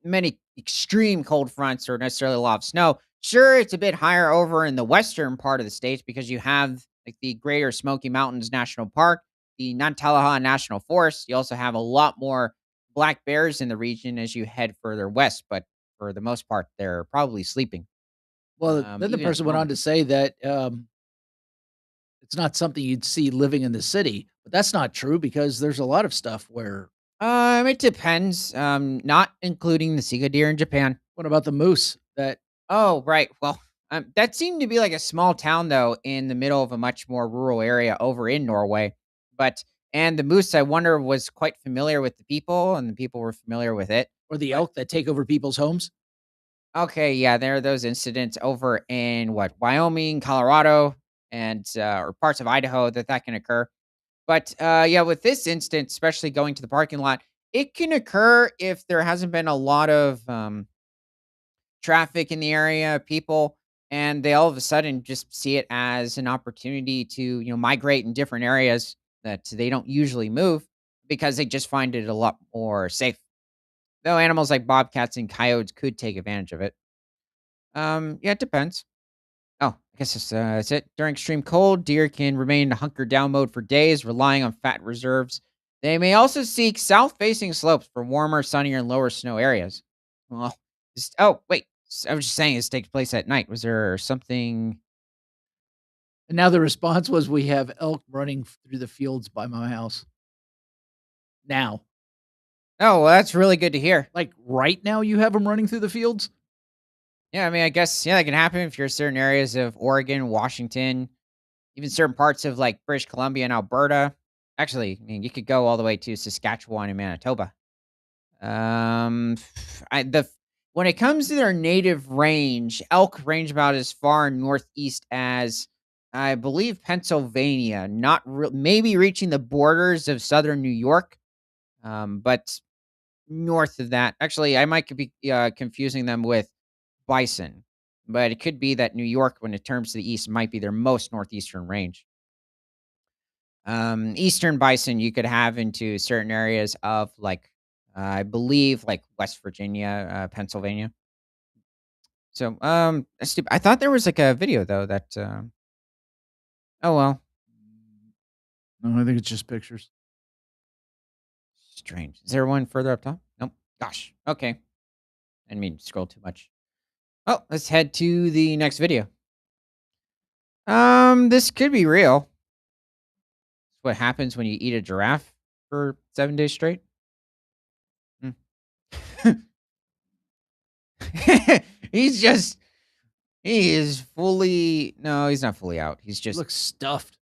many extreme cold fronts or necessarily a lot of snow. Sure, it's a bit higher over in the western part of the states because you have like the Greater Smoky Mountains National Park, the Nantahala National Forest. You also have a lot more black bears in the region as you head further west, but for the most part, they're probably sleeping, Well, then the even at the person went on moment. to say that, it's not something you'd see living in the city, but that's not true because there's a lot of stuff where It depends. Not including the Sika deer in Japan. what about the moose that Oh, right. Well, that seemed to be like a small town, though, in the middle of a much more rural area over in Norway. But and the moose, I wonder, was quite familiar with the people, and the people were familiar with it. or the But elk that take over people's homes? okay, yeah, there are those incidents over in what Wyoming, Colorado, and or parts of Idaho that can occur. But yeah, with this instance, especially going to the parking lot, it can occur if there hasn't been a lot of traffic in the area, people, and they all of a sudden just see it as an opportunity to, migrate in different areas that they don't usually move because they just find it a lot more safe. Though animals like bobcats and coyotes could take advantage of it. Yeah, it depends. Oh, I guess that's it. During extreme cold, deer can remain in hunker down mode for days, relying on fat reserves. They may also seek south facing slopes for warmer, sunnier, and lower snow areas. Well, oh, wait. I was just saying this takes place at night. Was there something? And now the response was, "We have elk running through the fields by my house." Now. Oh, well, that's really good to hear. Like, right now you have them running through the fields? Yeah, I mean, I guess, yeah, that can happen if you're certain areas of Oregon, Washington, even certain parts of like British Columbia and Alberta. Actually, I mean, you could go all the way to Saskatchewan and Manitoba. Um, I the when it comes to their native range, elk range about as far northeast as I believe Pennsylvania, not maybe reaching the borders of southern New York, but north of that. Actually, I might be confusing them with bison, but it could be that New York, when it turns to the east, might be their most northeastern range. Eastern bison you could have into certain areas of like, I believe like West Virginia, Pennsylvania. So, that's I thought there was like a video though that, Oh, well. No, I think it's just pictures. Strange. Is there one further up top? Nope. Gosh. Okay. I didn't mean to scroll too much. Oh, let's head to the next video. This could be real. It's what happens when you eat a giraffe for 7 days straight. Hmm. He's just he is fully no, he's not fully out. He's He just looks stuffed.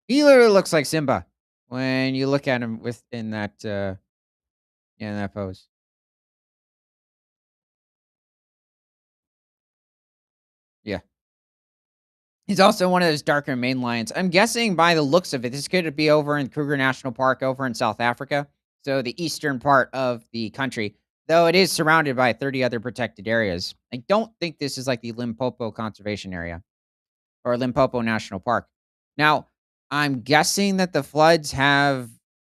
he literally looks like Simba when you look at him within that yeah, in that pose. Yeah. He's also one of those darker main lions. I'm guessing by the looks of it, this could be over in Kruger National Park over in South Africa. So the eastern part of the country, though it is surrounded by 30 other protected areas. I don't think this is like the Limpopo Conservation Area or Limpopo National Park. Now, I'm guessing that the floods have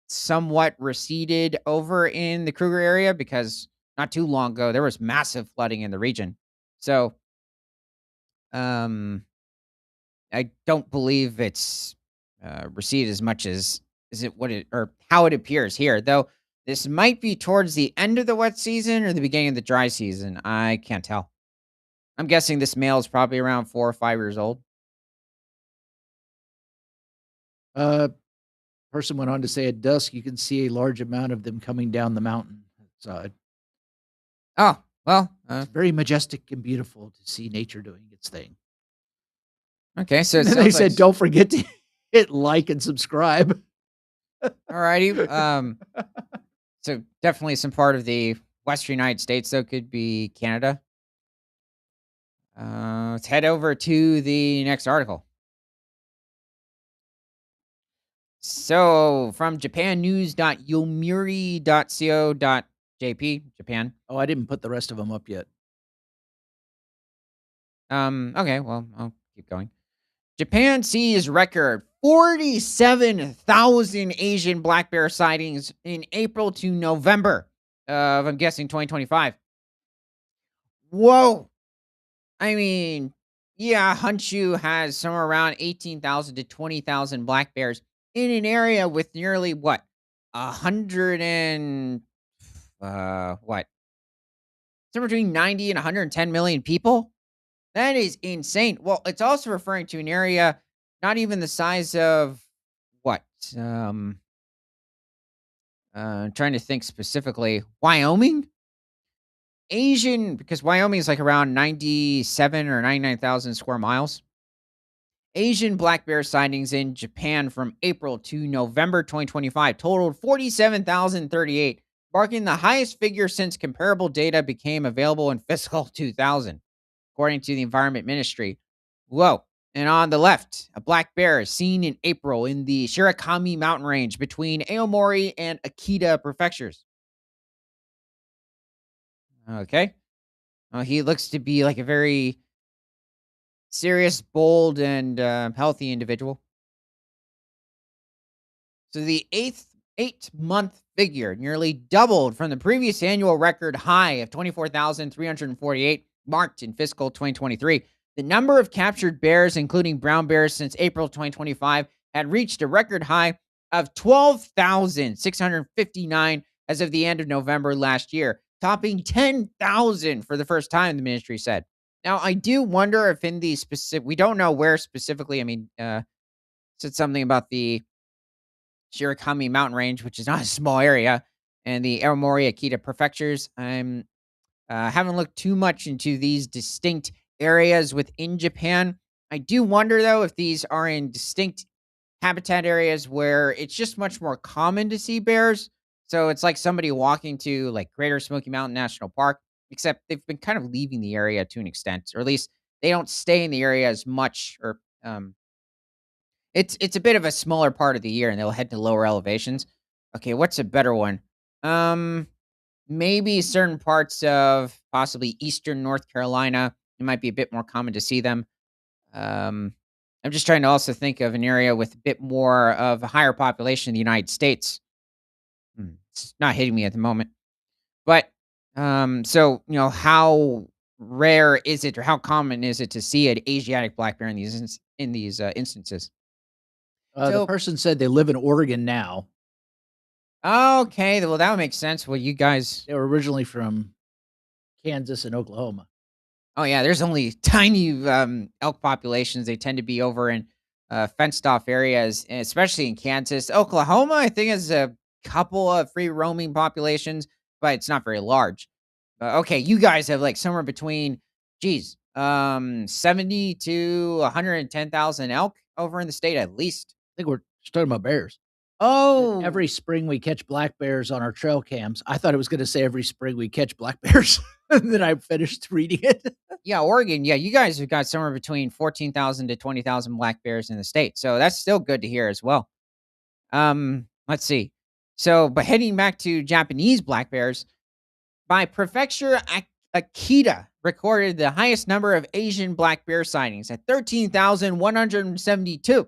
somewhat receded over in the Kruger area because not too long ago there was massive flooding in the region. So, um I don't believe it's, receded as much as is it what it or how it appears here, though this might be towards the end of the wet season or the beginning of the dry season, I can't tell. I'm guessing this male is probably around 4 or 5 years old. Uh, Person went on to say at dusk, you can see a large amount of them coming down the mountain side. Oh, well, It's very majestic and beautiful to see nature doing its thing. okay, so And it then they sounds like said, "Don't forget to hit like and subscribe." alrighty, so definitely some part of the Western United States, though, could be Canada. Let's head over to the next article. So, from japannews.yomiuri.co.jp, Japan. Oh, I didn't put the rest of them up yet. Okay, well, I'll keep going. Japan sees record 47,000 Asian black bear sightings in April to November of, I'm guessing, 2025. Whoa. I mean, yeah, Honshu has somewhere around 18,000 to 20,000 black bears in an area with nearly what? 100 and what? Somewhere between 90 and 110 million people? That is insane. Well, it's also referring to an area not even the size of what? Um trying to think specifically. Wyoming? Asian because Wyoming is like around 97 or 99,000 square miles. Asian black bear sightings in Japan from April to November 2025 totaled 47,038, marking the highest figure since comparable data became available in fiscal 2000, according to the Environment Ministry. Whoa. And on the left, a black bear is seen in April in the Shirakami mountain range between Aomori and Akita prefectures. Okay. He looks to be like a very serious, bold, and healthy individual. So the 8-month figure nearly doubled from the previous annual record high of 24,348 marked in fiscal 2023. The number of captured bears, including brown bears, since April 2025 had reached a record high of 12,659 as of the end of November last year, topping 10,000 for the first time, the ministry said. Now, I do wonder if in the specific, we don't know where specifically. I mean, said something about the Shirakami mountain range, which is not a small area, and the Aomori Akita prefectures. I'm haven't looked too much into these distinct areas within Japan. I do wonder though if these are in distinct habitat areas where it's just much more common to see bears. So it's like somebody walking to like Greater Smoky Mountain National Park, except they've been kind of leaving the area to an extent, or at least they don't stay in the area as much, or it's a bit of a smaller part of the year, and they'll head to lower elevations. Okay, what's a better one? Um, Maybe certain parts of possibly eastern North Carolina, it might be a bit more common to see them. Um, I'm just trying to also think of an area with a bit more of a higher population in the United States. It's not hitting me at the moment. But, so, how rare is it or how common is it to see an Asiatic black bear in these instances? The So, person said they live in Oregon now. okay, well, that would make sense. Well, you guys They were originally from Kansas and Oklahoma. oh, yeah, there's only tiny, elk populations. They tend to be over in, fenced off areas, especially in Kansas. Oklahoma, I think, has a couple of free roaming populations, but it's not very large. Okay, you guys have, like, somewhere between, geez, 70 to 110,000 elk over in the state at least. I think we're just talking about bears. Oh! Every spring we catch black bears on our trail cams. I thought it was gonna say every spring we catch black bears, and then I finished reading it. Yeah, Oregon. Yeah, you guys have got somewhere between 14,000 to 20,000 black bears in the state. So that's still good to hear as well. Let's see. So, but heading back to Japanese black bears, by prefecture, Akita recorded the highest number of Asian black bear sightings at 13,172,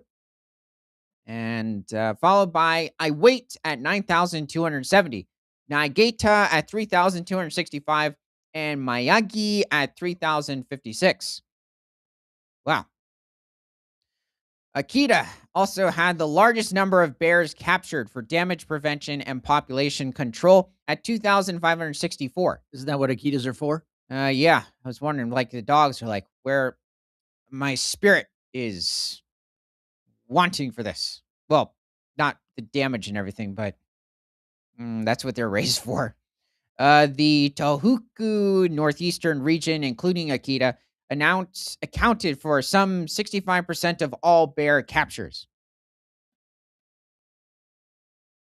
and followed by Iwate at 9,270, Naigata at 3,265, and Miyagi at 3,056. Wow. Akita also had the largest number of bears captured for damage prevention and population control at 2,564. Isn't that what Akitas are for? Yeah, I was wondering, like the dogs are like, where my spirit is wanting for this. Well, not the damage and everything, but that's what they're raised for. The Tohoku northeastern region, including Akita, accounted for some 65% of all bear captures.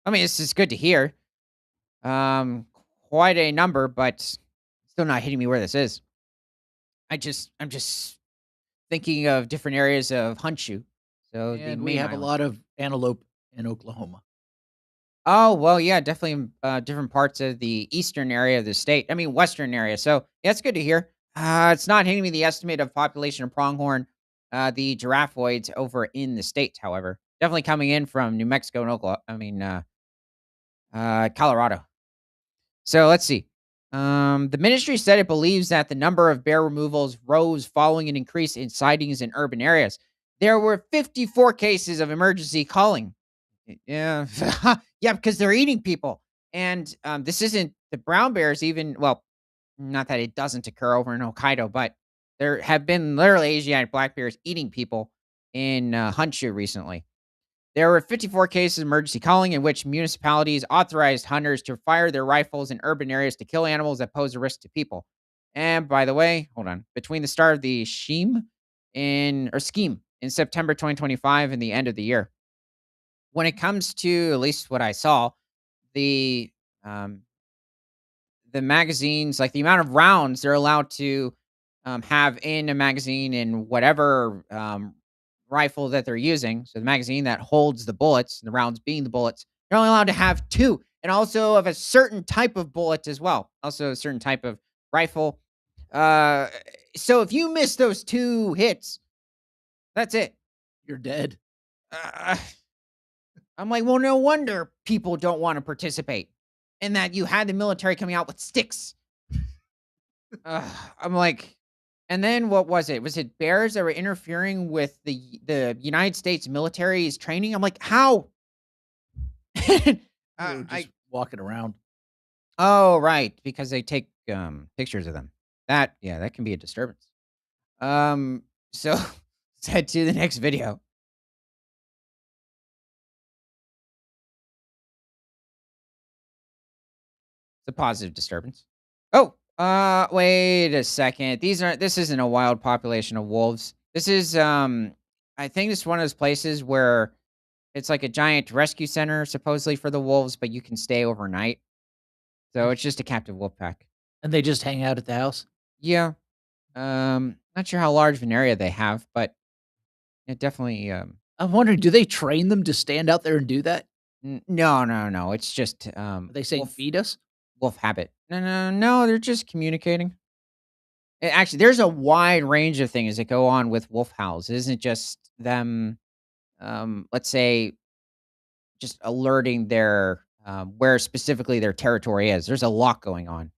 I mean, this is good to hear. Um, quite a number, but still not hitting me where this is. I'm just thinking of different areas of Honshu. So the And we main have a island. lot of antelope in Oklahoma. Oh, well, yeah, definitely different parts of the eastern area of the state. I mean, western area. So yeah, it's good to hear. It's not hitting me the estimate of population of pronghorn, the giraffeoids over in the states, however. Definitely coming in from New Mexico and Oklahoma. Colorado. So let's see. The ministry said it believes that the number of bear removals rose following an increase in sightings in urban areas. There were 54 cases of emergency calling. Yeah, yeah, because they're eating people, and this isn't the brown bears. Even well, not that it doesn't occur over in Hokkaido, but there have been literally Asiatic black bears eating people in Honshu recently. There were 54 cases of emergency calling in which municipalities authorized hunters to fire their rifles in urban areas to kill animals that pose a risk to people. And by the way, hold on. Between the start of the scheme in September 2025 and the end of the year, when it comes to at least what I saw, the um, the magazines, like the amount of rounds they're allowed to have in a magazine in whatever rifle that they're using. So the magazine that holds the bullets, the rounds being the bullets, they're only allowed to have two, and also of a certain type of bullet as well. Also a certain type of rifle. Uh, so if you miss those two hits, that's it. You're dead. Uh, I'm like, well, no wonder people don't want to participate, and that you had the military coming out with sticks. I'm like, and then what was it? Was it bears that were interfering with the United States military's training? I'm like, how? They were I just walking around. oh right, because they take pictures of them. That yeah, that can be a disturbance. Um, so let's head to the next video. It's a positive disturbance. Oh, wait a second. This isn't a wild population of wolves. This is I think it's one of those places where it's like a giant rescue center supposedly for the wolves, but you can stay overnight. So And it's just a captive wolf pack. and they just hang out at the house? Yeah. Not sure how large of an area they have, but it definitely I'm wondering, do they train them to stand out there and do that? no, no, no. It's just Are they saying, "Feed us"? wolf habit. No, no, no, they're just communicating. Actually, there's a wide range of things that go on with wolf howls. It isn't just them, let's say, just alerting their where specifically their territory is. There's a lot going on.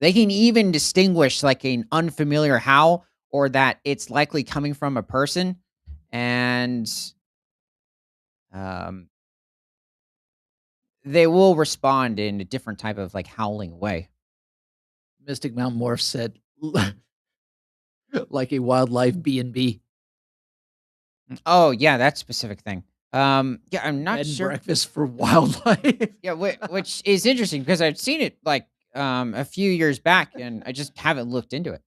They can even distinguish like an unfamiliar howl or that it's likely coming from a person, and um, they will respond in a different type of like howling way. Mystic Mountain Morph said, like a wildlife B&B, Oh yeah, that specific thing. Yeah, I'm not bed and sure. breakfast for wildlife. Yeah, which is interesting because I've seen it like a few years back, and I just haven't looked into it.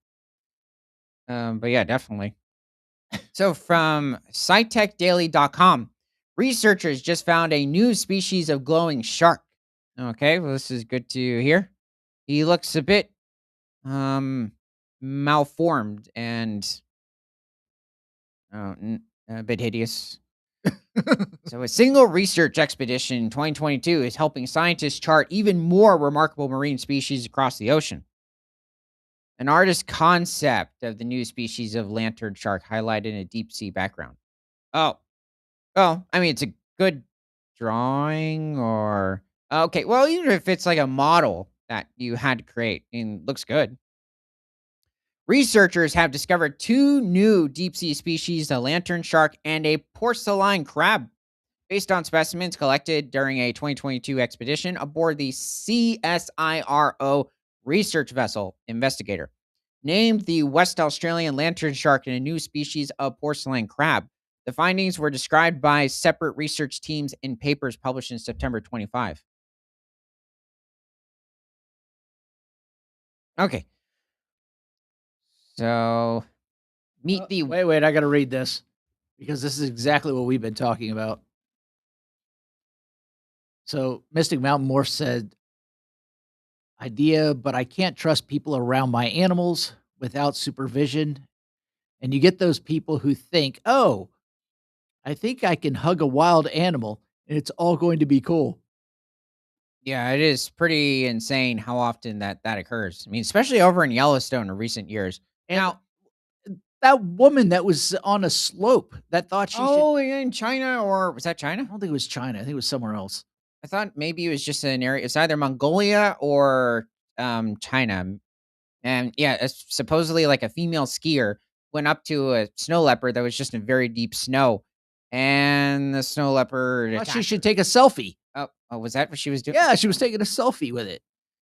But yeah, definitely. So from SciTechDaily.com, researchers just found a new species of glowing shark. Okay, well, this is good to hear. He looks a bit um malformed and a bit hideous. So a single research expedition in 2022 is helping scientists chart even more remarkable marine species across the ocean. An artist's concept of the new species of lantern shark highlighted in a deep sea background. Oh, well, I mean, it's a good drawing or okay. Well, even if it's like a model that you had to create and looks good. Researchers have discovered two new deep sea species, a lantern shark and a porcelain crab, based on specimens collected during a 2022 expedition aboard the CSIRO research vessel Investigator, named the West Australian lantern shark and a new species of porcelain crab. The findings were described by separate research teams in papers published in September 25. Okay, so meet the Wait, I gotta read this because this is exactly what we've been talking about. So Mystic Mountain Morph said, idea, but I can't trust people around my animals without supervision. And you get those people who think, oh, I think I can hug a wild animal and it's all going to be cool. yeah, it is pretty insane how often that occurs. I mean, especially over in Yellowstone in recent years. And Now, that woman that was on a slope that thought she should, oh, in China, or was that I China? don't think it was China. I think it was somewhere else. I thought maybe it was just an area. It's either Mongolia or China. And yeah, it's supposedly like a female skier went up to a snow leopard that was just in very deep snow, and the snow leopard Thought she attacked should her. take a selfie. Oh, was that what she was doing? Yeah, she was taking a selfie with it.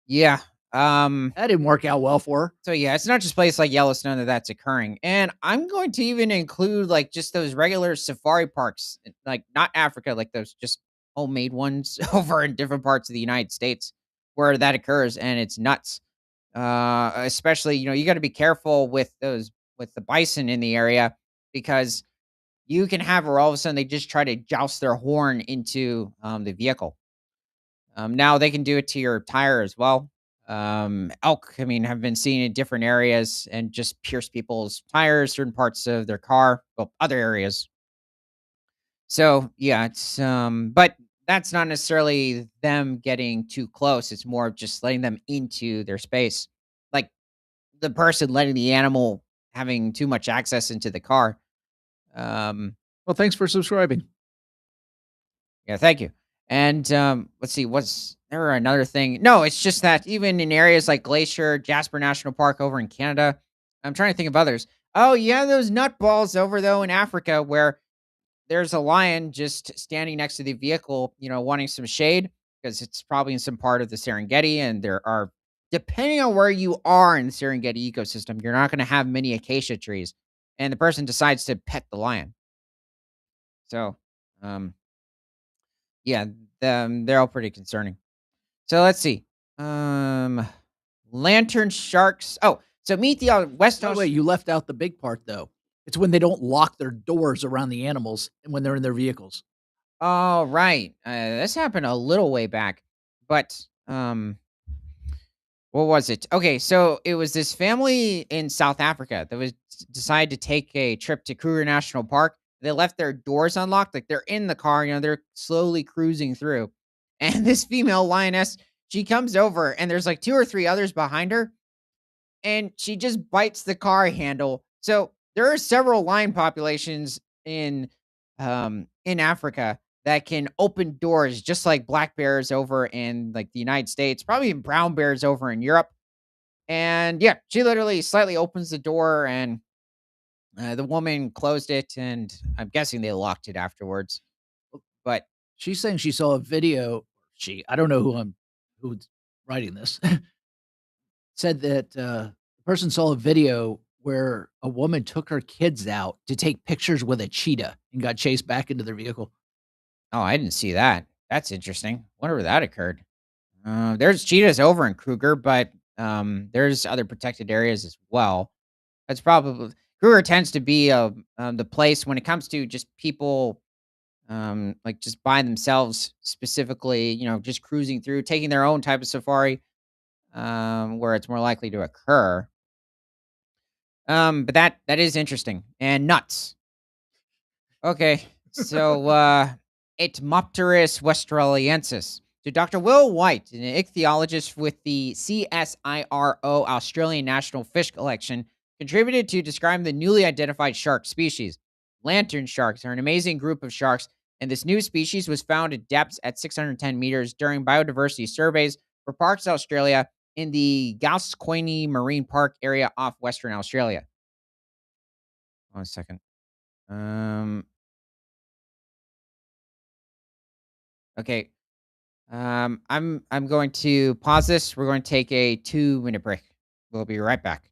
Yeah. Um. That didn't work out well for her. So yeah, it's not just places like Yellowstone that's occurring, and I'm going to even include like just those regular safari parks, like not Africa, like those just homemade ones over in different parts of the United States where that occurs, and it's nuts. Especially, you got to be careful with those with the bison in the area because you can have where all of a sudden they just try to joust their horn into the vehicle. Now they can do it to your tire as well. Elk, I mean, have been seen in different areas and just pierce people's tires, certain parts of their car, well, other areas. So yeah, but that's not necessarily them getting too close. It's more of just letting them into their space. Like the person letting the animal having too much access into the car. Um, Well, thanks for subscribing. yeah, thank you. And let's see, what's there another thing? No, it's just that even in areas like Glacier, Jasper National Park over in Canada, I'm trying to think of others. Oh yeah, those nutballs over though in Africa where there's a lion just standing next to the vehicle, wanting some shade because it's probably in some part of the Serengeti, and there are, depending on where you are in the Serengeti ecosystem, you're not going to have many acacia trees, and the person decides to pet the lion. So, um, yeah, they're all pretty concerning. So let's see, um, lantern sharks. Oh, so meet the West Wait, Aus. you left out the big part though. It's when they don't lock their doors around the animals and when they're in their vehicles. Oh, right. This happened a little way back, but what was it? Okay, so it was this family in South Africa that was decided to take a trip to Kruger National Park. They left their doors unlocked, like they're in the car, they're slowly cruising through. And this female lioness, she comes over and there's like two or three others behind her, and she just bites the car handle. So there are several lion populations in Africa that can open doors just like black bears over in like the United States, probably even brown bears over in Europe. And yeah, she literally slightly opens the door, and the woman closed it, and I'm guessing they locked it afterwards. But She's saying she saw a video. I don't know who's writing this, said that, the person saw a video where a woman took her kids out to take pictures with a cheetah and got chased back into their vehicle. oh, I didn't see that. That's interesting. Wonder where that occurred. There's cheetahs over in Kruger, but there's other protected areas as well. That's probably Kruger tends to be the place when it comes to just people like just by themselves, specifically, just cruising through, taking their own type of safari, where it's more likely to occur. But that is interesting and nuts. Okay. So, Etmopterus westraliensis. So Dr. Will White, an ichthyologist with the CSIRO Australian National Fish Collection, contributed to describing the newly identified shark species. Lantern sharks are an amazing group of sharks, and this new species was found at depths at 610 meters during biodiversity surveys for Parks Australia in the Gascoyne Marine Park area off Western Australia. One second. Um, okay. I'm going to pause this. We're going to take a 2-minute break. We'll be right back.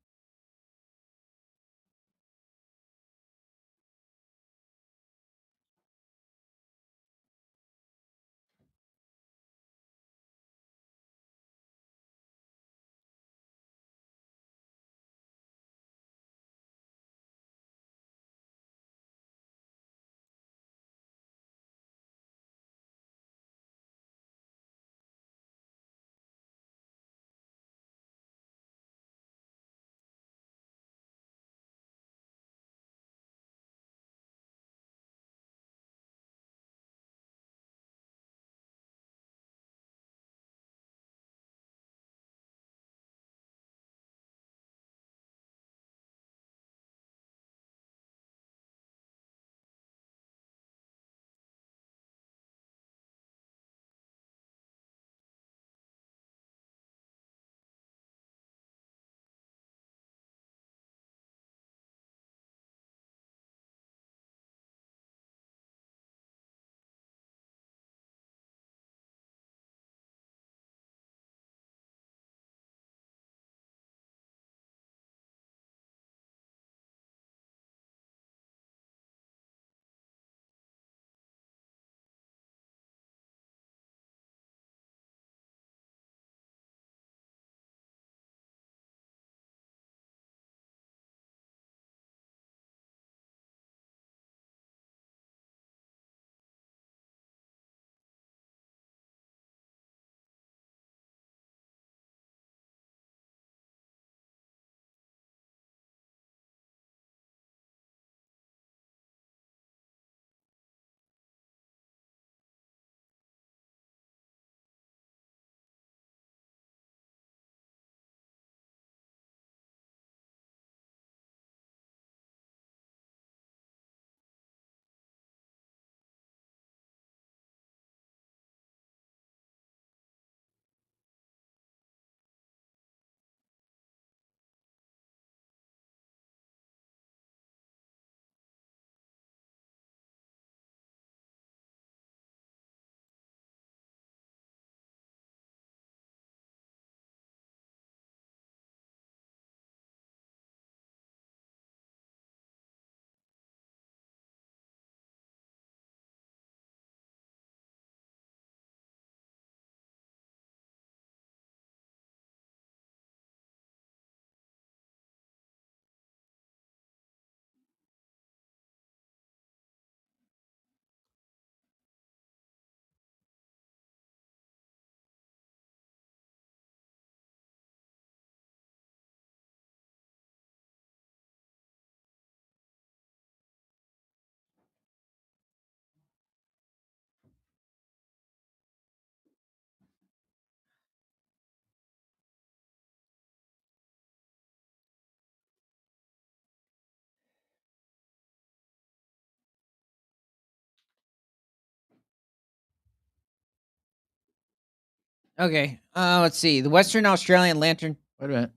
Okay. Let's see. The Western Australian lantern. Wait a minute.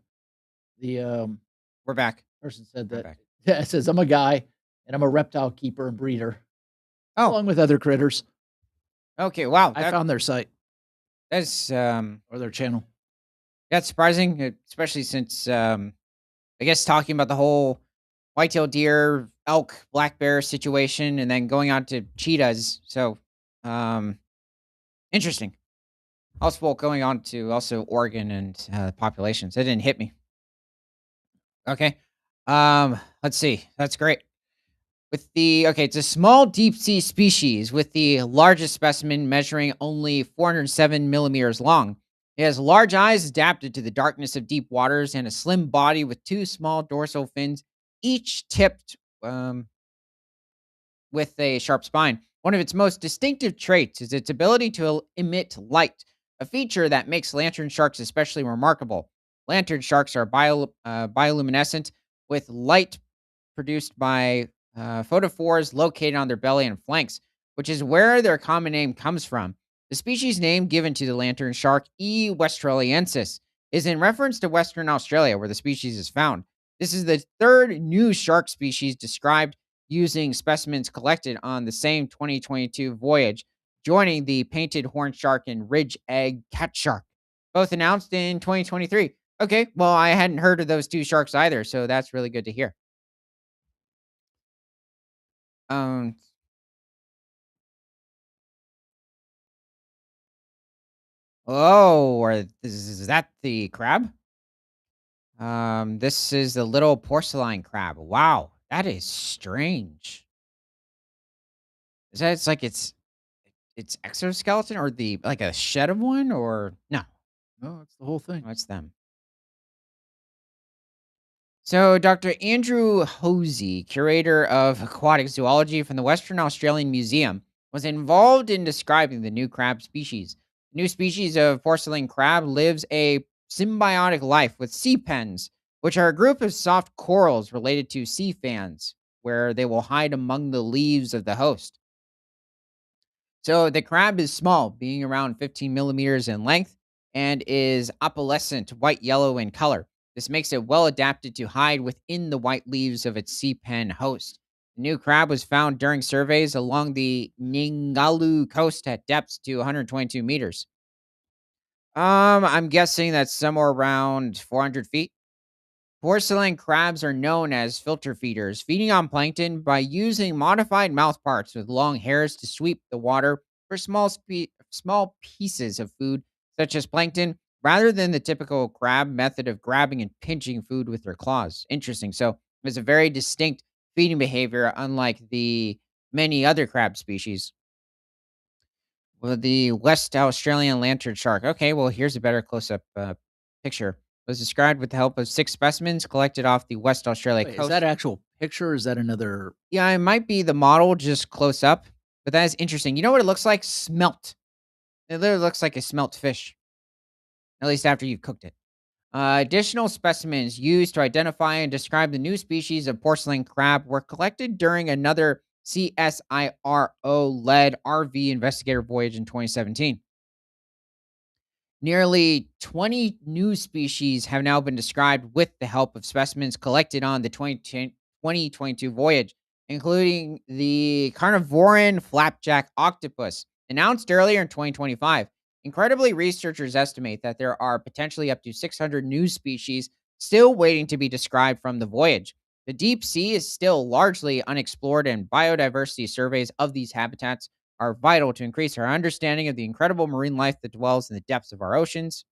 The, We're back. person said I'm that back. yeah, it says, "I'm a guy, and I'm a reptile keeper and breeder, Oh, along with other critters." okay. Wow. I found their site That's or their channel. that's surprising, especially since I guess talking about the whole white-tailed deer, elk, black bear situation, and then going on to cheetahs. So, um, interesting. Also, going on to also Oregon and populations. That didn't hit me. Okay. Let's see. That's great. With the okay, it's a small deep sea species with the largest specimen measuring only 407 millimeters long. It has large eyes adapted to the darkness of deep waters and a slim body with two small dorsal fins, each tipped with a sharp spine. One of its most distinctive traits is its ability to emit light, a feature that makes lantern sharks especially remarkable. Lantern sharks are bioluminescent with light produced by photophores located on their belly and flanks, which is where their common name comes from. The species name given to the lantern shark, E. westraliensis, is in reference to Western Australia, where the species is found. This is the third new shark species described using specimens collected on the same 2022 voyage, joining the painted horn shark and ridge egg cat shark, both announced in 2023. Okay, well, I hadn't heard of those two sharks either, so that's really good to hear. Um, oh, or is that the crab? This is the little porcelain crab. Wow, that is strange. Is that it's exoskeleton or the like a shed of one or no? No, it's the whole thing. No, it's them. So, Dr. Andrew Hosey, curator of aquatic zoology from the Western Australian Museum, was involved in describing the new crab species. The new species of porcelain crab lives a symbiotic life with sea pens, which are a group of soft corals related to sea fans, where they will hide among the leaves of the host. So the crab is small, being around 15 millimeters in length, and is opalescent, white yellow in color. This makes it well adapted to hide within the white leaves of its sea pen host. The new crab was found during surveys along the Ningaloo coast at depths to 122 meters. I'm guessing that's somewhere around 400 feet. Porcelain crabs are known as filter feeders, feeding on plankton by using modified mouth parts with long hairs to sweep the water for small pieces of food, such as plankton, rather than the typical crab method of grabbing and pinching food with their claws. Interesting. So it's a very distinct feeding behavior, unlike the many other crab species. Well, the West Australian lantern shark. Okay, well, here's a better close-up picture. Was described with the help of six specimens collected off the West Australia Wait, is that coast. an actual picture or is that another Yeah, it might be the model just close up, but that is interesting. You know what it looks like? Smelt. It literally looks like a smelt fish, at least after you've cooked it. Additional specimens used to identify and describe the new species of porcelain crab were collected during another CSIRO led RV investigator voyage in 2017. Nearly 20 new species have now been described with the help of specimens collected on the 2022 voyage, including the carnivoran flapjack octopus, announced earlier in 2025. Incredibly, researchers estimate that there are potentially up to 600 new species still waiting to be described from the voyage. The deep sea is still largely unexplored, and biodiversity surveys of these habitats are vital to increase our understanding of the incredible marine life that dwells in the depths of our oceans.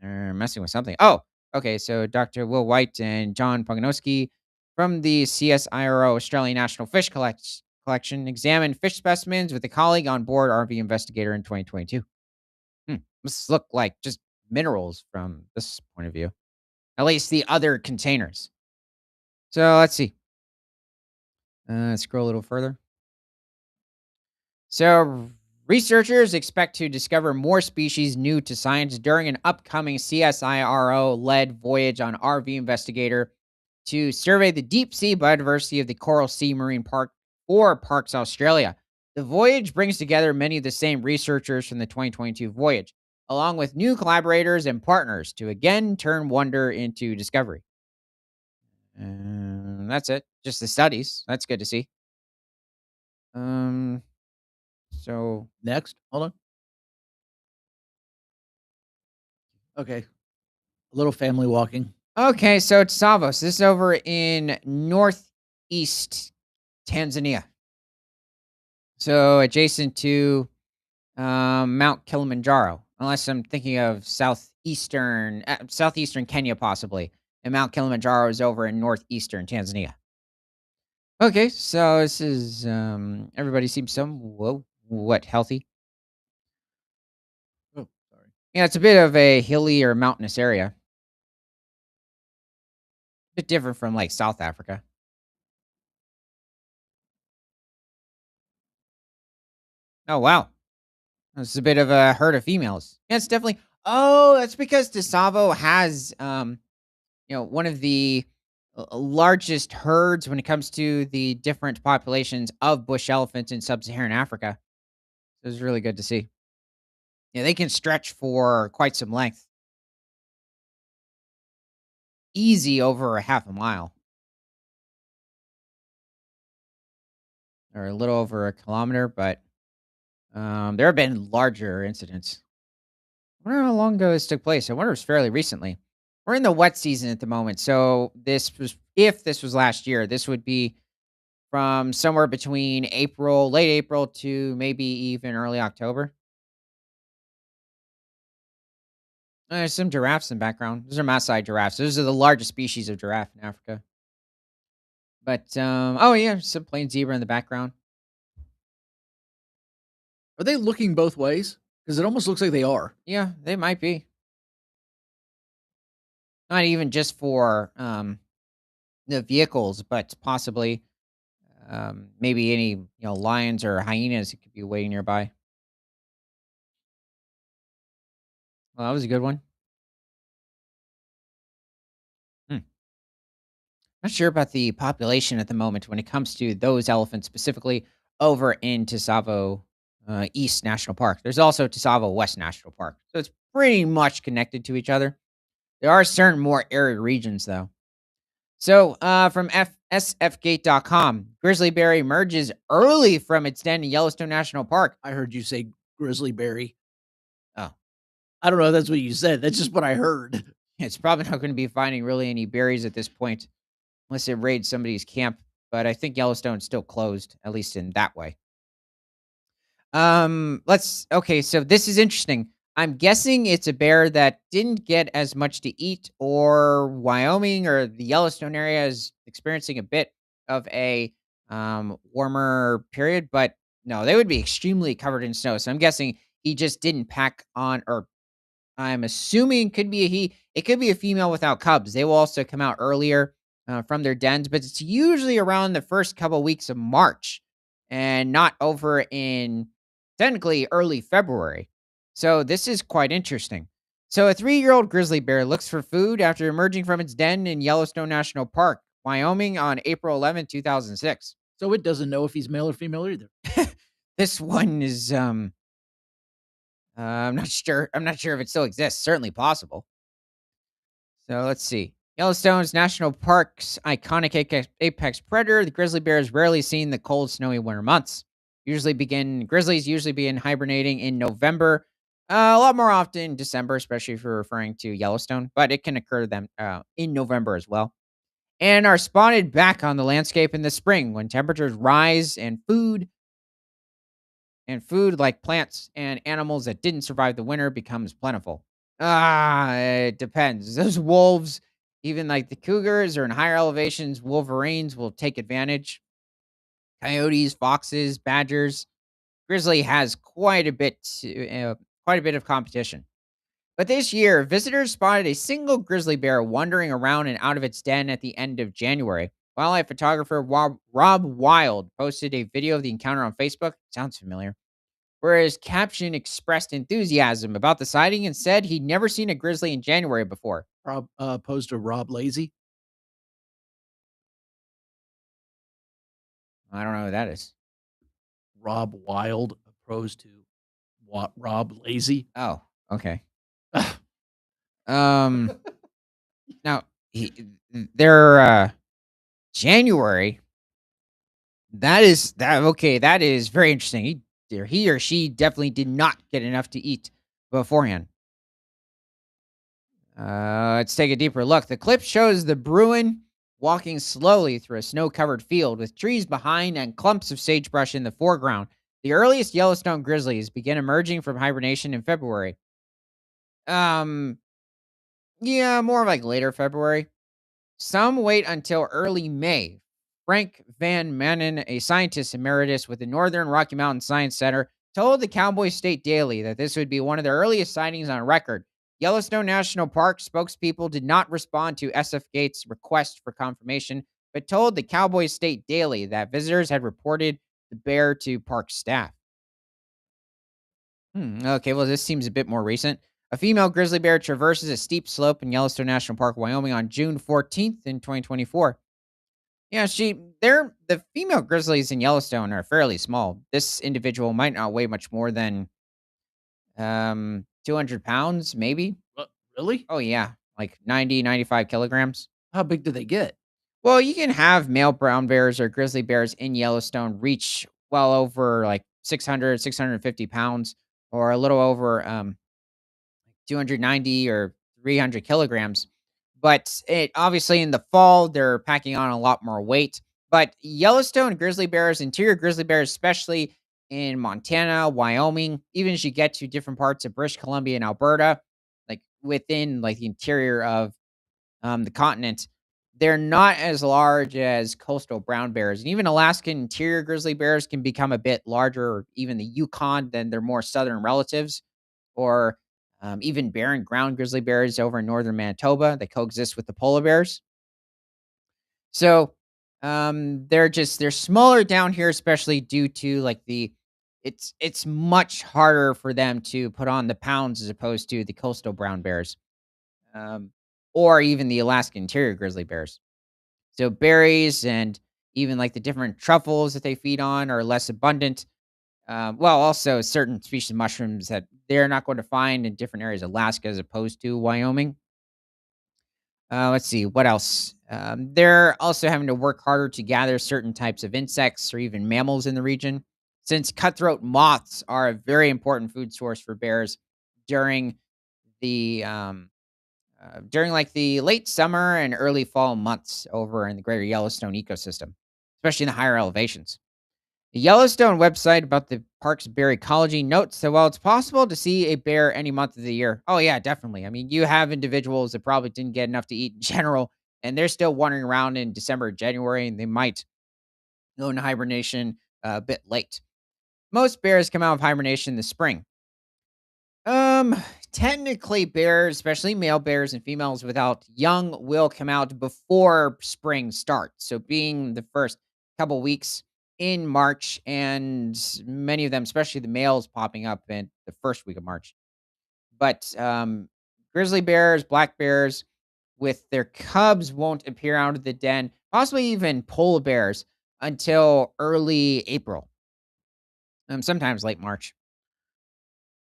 Messing with something. Oh, okay. So Dr. Will White and John Pogonowski from the CSIRO Australian National Collection examined fish specimens with a colleague on board RV Investigator in 2022. This look like just minerals from this point of view, at least the other containers. So let's see. Scroll a little further. So, researchers expect to discover more species new to science during an upcoming CSIRO led voyage on RV Investigator to survey the deep sea biodiversity of the Coral Sea Marine Park or Parks Australia. The voyage brings together many of the same researchers from the 2022 voyage. along with new collaborators and partners to again turn wonder into discovery. That's it. Just the studies. That's good to see. Um, so Next, hold on. Okay, a little family walking. okay, so it's Savos. This is over in northeast Tanzania. So adjacent to Mount Kilimanjaro, unless I'm thinking of southeastern Kenya, possibly. And Mount Kilimanjaro is over in northeastern Tanzania. Okay, so this is everybody seems what healthy. Oh, sorry. Yeah, it's a bit of a hilly or mountainous area. Bit different from like South Africa. Oh wow, this is a bit of a herd of females. Yeah, it's definitely. Oh, that's because DeSavo has one of the largest herds when it comes to the different populations of bush elephants in sub-Saharan Africa. So it's really good to see. Yeah, they can stretch for quite some length, easy over a half a mile or a little over a kilometer. But there have been larger incidents. I wonder how long ago this took place. I wonder if it's fairly recently. We're in the wet season at the moment, so if this was last year, this would be from somewhere between late April to maybe even early October. There's some giraffes in the background. Those are Maasai giraffes. Those are the largest species of giraffe in Africa. But oh yeah, some plain zebra in the background. Are they looking both ways? Because it almost looks like they are. Yeah, they might be. Not even just for the vehicles, but possibly maybe any lions or hyenas that could be waiting nearby. Well, that was a good one. Hmm. Not sure about the population at the moment when it comes to those elephants specifically over in Tsavo East National Park. There's also Tsavo West National Park. So it's pretty much connected to each other. There are certain more arid regions though. So from sfgate.com, grizzly bear emerges early from its den in Yellowstone National Park. I heard you say grizzly berry. Oh, I don't know if that's what you said. That's just what I heard. it's probably not going to be finding really any berries at this point unless it raids somebody's camp. But I think Yellowstone's still closed, at least in that way. Let's okay, so this is interesting. I'm guessing it's a bear that didn't get as much to eat, or Wyoming or the Yellowstone area is experiencing a bit of a warmer period, but no, they would be extremely covered in snow. So I'm guessing he just didn't pack on, or I'm assuming could be a he. It could be a female without cubs. They will also come out earlier from their dens, but it's usually around the first couple weeks of March and not over in technically early February. So this is quite interesting. So a 3-year-old grizzly bear looks for food after emerging from its den in Yellowstone National Park, Wyoming on April 11, 2006. So it doesn't know if he's male or female either. This one is I'm not sure. I'm not sure if it still exists. Certainly possible. So let's see. Yellowstone's National Park's iconic apex predator, the grizzly bear is rarely seen in the cold, snowy winter months. Grizzlies usually begin hibernating in November, a lot more often in December, especially if you're referring to Yellowstone, but it can occur them in November as well. And are spotted back on the landscape in the spring when temperatures rise and food like plants and animals that didn't survive the winter becomes plentiful. It depends. Those wolves, even like the cougars or in higher elevations, wolverines will take advantage. Coyotes, foxes, badgers, grizzly has quite a bit of competition. But this year, visitors spotted a single grizzly bear wandering around and out of its den at the end of January. Wildlife photographer Rob Wild posted a video of the encounter on Facebook. Sounds familiar, where his caption expressed enthusiasm about the sighting and said he'd never seen a grizzly in January before. Opposed to Rob Lazy. I don't know who that is. Rob Wild opposed to Rob Lazy. Oh. Okay. Ugh. Um, now their January. That is very interesting. He or she definitely did not get enough to eat beforehand. Let's take a deeper look. The clip shows the Bruin walking slowly through a snow-covered field with trees behind and clumps of sagebrush in the foreground. The earliest Yellowstone grizzlies begin emerging from hibernation in February. Um, yeah, more like later February. Some wait until early May. Frank Van Manen, a scientist emeritus with the Northern Rocky Mountain Science Center, told the Cowboy State Daily that this would be one of the earliest sightings on record. Yellowstone National Park spokespeople did not respond to SF Gates' request for confirmation, but told the Cowboy State Daily that visitors had reported the bear to park staff. Okay, well, this seems a bit more recent. A female grizzly bear traverses a steep slope in Yellowstone National Park, Wyoming on June 14th in 2024. Yeah, they're the female grizzlies in Yellowstone are fairly small. This individual might not weigh much more than 200 pounds, maybe. What, really? Oh yeah, like 90, 95 kilograms. How big do they get? Well, you can have male brown bears or grizzly bears in Yellowstone reach well over like 600, 650 pounds, or a little over 290 or 300 kilograms. But it obviously in the fall, they're packing on a lot more weight. But Yellowstone grizzly bears, interior grizzly bears, especially in Montana, Wyoming, even as you get to different parts of British Columbia and Alberta, like within like the interior of the continent, they're not as large as coastal brown bears. And even Alaskan interior grizzly bears can become a bit larger, or even the Yukon than their more southern relatives, or even barren ground grizzly bears over in northern Manitoba that coexist with the polar bears. So they're smaller down here, especially due to like it's much harder for them to put on the pounds as opposed to the coastal brown bears, um, or even the Alaskan interior grizzly bears. So berries and even like the different truffles that they feed on are less abundant. Well, also certain species of mushrooms that they're not going to find in different areas of Alaska as opposed to Wyoming. Let's see what else. They're also having to work harder to gather certain types of insects or even mammals in the region, since cutthroat moths are a very important food source for bears during during like the late summer and early fall months over in the greater Yellowstone ecosystem, especially in the higher elevations. The Yellowstone website about the park's bear ecology notes that while it's possible to see a bear any month of the year, oh yeah, definitely. I mean, you have individuals that probably didn't get enough to eat in general, and they're still wandering around in December, January, and they might go into hibernation a bit late. Most bears come out of hibernation in the spring. Um, Technically, bears, especially male bears and females without young, will come out before spring starts. So, being the first couple weeks in March, and many of them, especially the males, popping up in the first week of March. But grizzly bears, black bears, with their cubs, won't appear out of the den. Possibly even polar bears until early April, sometimes late March.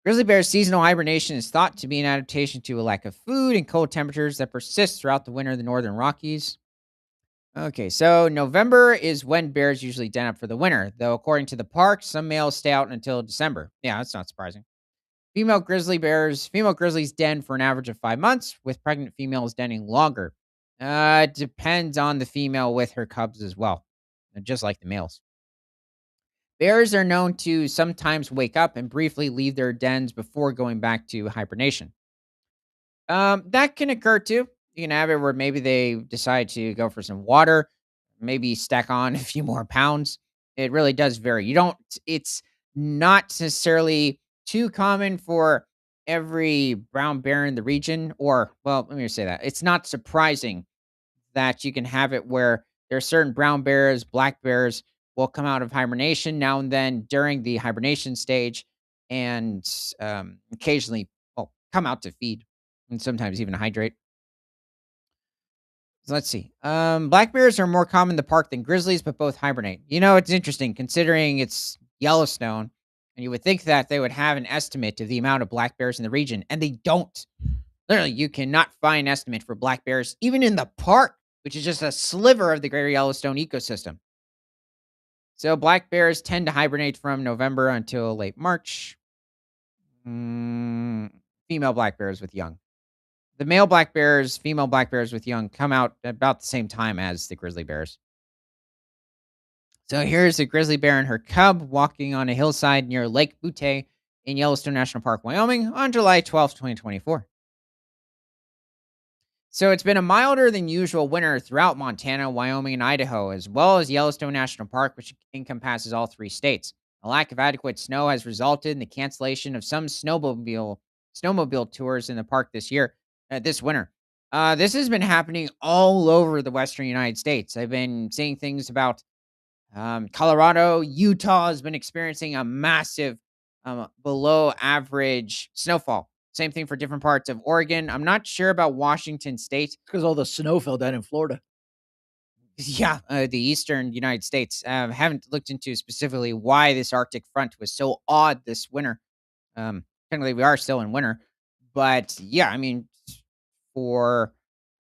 Grizzly bear's seasonal hibernation is thought to be an adaptation to a lack of food and cold temperatures that persist throughout the winter in the northern Rockies. Okay, so November is when bears usually den up for the winter, though according to the park, some males stay out until December. Yeah, that's not surprising. Female grizzlies den for an average of 5 months, with pregnant females denning longer. It depends on the female with her cubs as well, just like the males. Bears are known to sometimes wake up and briefly leave their dens before going back to hibernation. That can occur too. You can have it where maybe they decide to go for some water, maybe stack on a few more pounds. It really does vary. You don't, it's not necessarily too common for every brown bear in the region, or, well, let me just say that it's not surprising that you can have it where there are certain brown bears, black bears will come out of hibernation now and then during the hibernation stage, and occasionally, well, come out to feed and sometimes even hydrate. So let's see. Black bears are more common in the park than grizzlies, but both hibernate. You know, it's interesting considering it's Yellowstone. And you would think that they would have an estimate of the amount of black bears in the region, and they don't. Literally, you cannot find an estimate for black bears, even in the park, which is just a sliver of the Greater Yellowstone ecosystem. So, black bears tend to hibernate from November until late March. Mm, Female black bears with young. The male black bears, female black bears with young come out about the same time as the grizzly bears. So here's a grizzly bear and her cub walking on a hillside near Lake Butte in Yellowstone National Park, Wyoming on July 12th, 2024. So it's been a milder than usual winter throughout Montana, Wyoming, and Idaho, as well as Yellowstone National Park, which encompasses all three states. A lack of adequate snow has resulted in the cancellation of some snowmobile tours in the park this winter. This has been happening all over the western United States. I've been seeing things about Colorado, Utah has been experiencing a massive below average snowfall. Same thing for different parts of Oregon. I'm not sure about Washington State. Because all the snow fell down in Florida. Yeah, the eastern United States. Haven't looked into specifically why this Arctic front was so odd this winter. Technically, we are still in winter, but yeah, I mean, for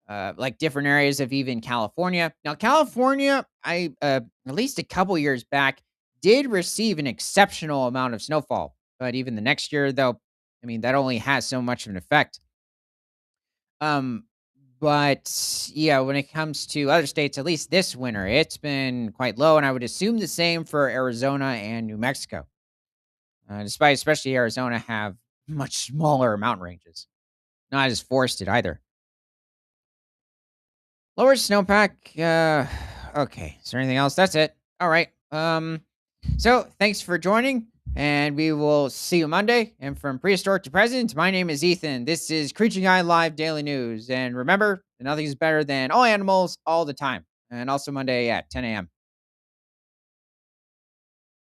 like different areas of even California. Now, California, I at least a couple years back did receive an exceptional amount of snowfall, but even the next year, though, I mean, that only has so much of an effect. Um, but yeah, when it comes to other states, at least this winter, it's been quite low, and I would assume the same for Arizona and New Mexico. Despite especially Arizona have much smaller mountain ranges, not as forested either. Lower snowpack. Okay. Is there anything else? That's it. All right. So thanks for joining, and we will see you Monday. And from prehistoric to present, my name is Ethan. This is Creature Guy Live Daily News. And remember, nothing is better than all animals all the time. And also Monday at 10 a.m.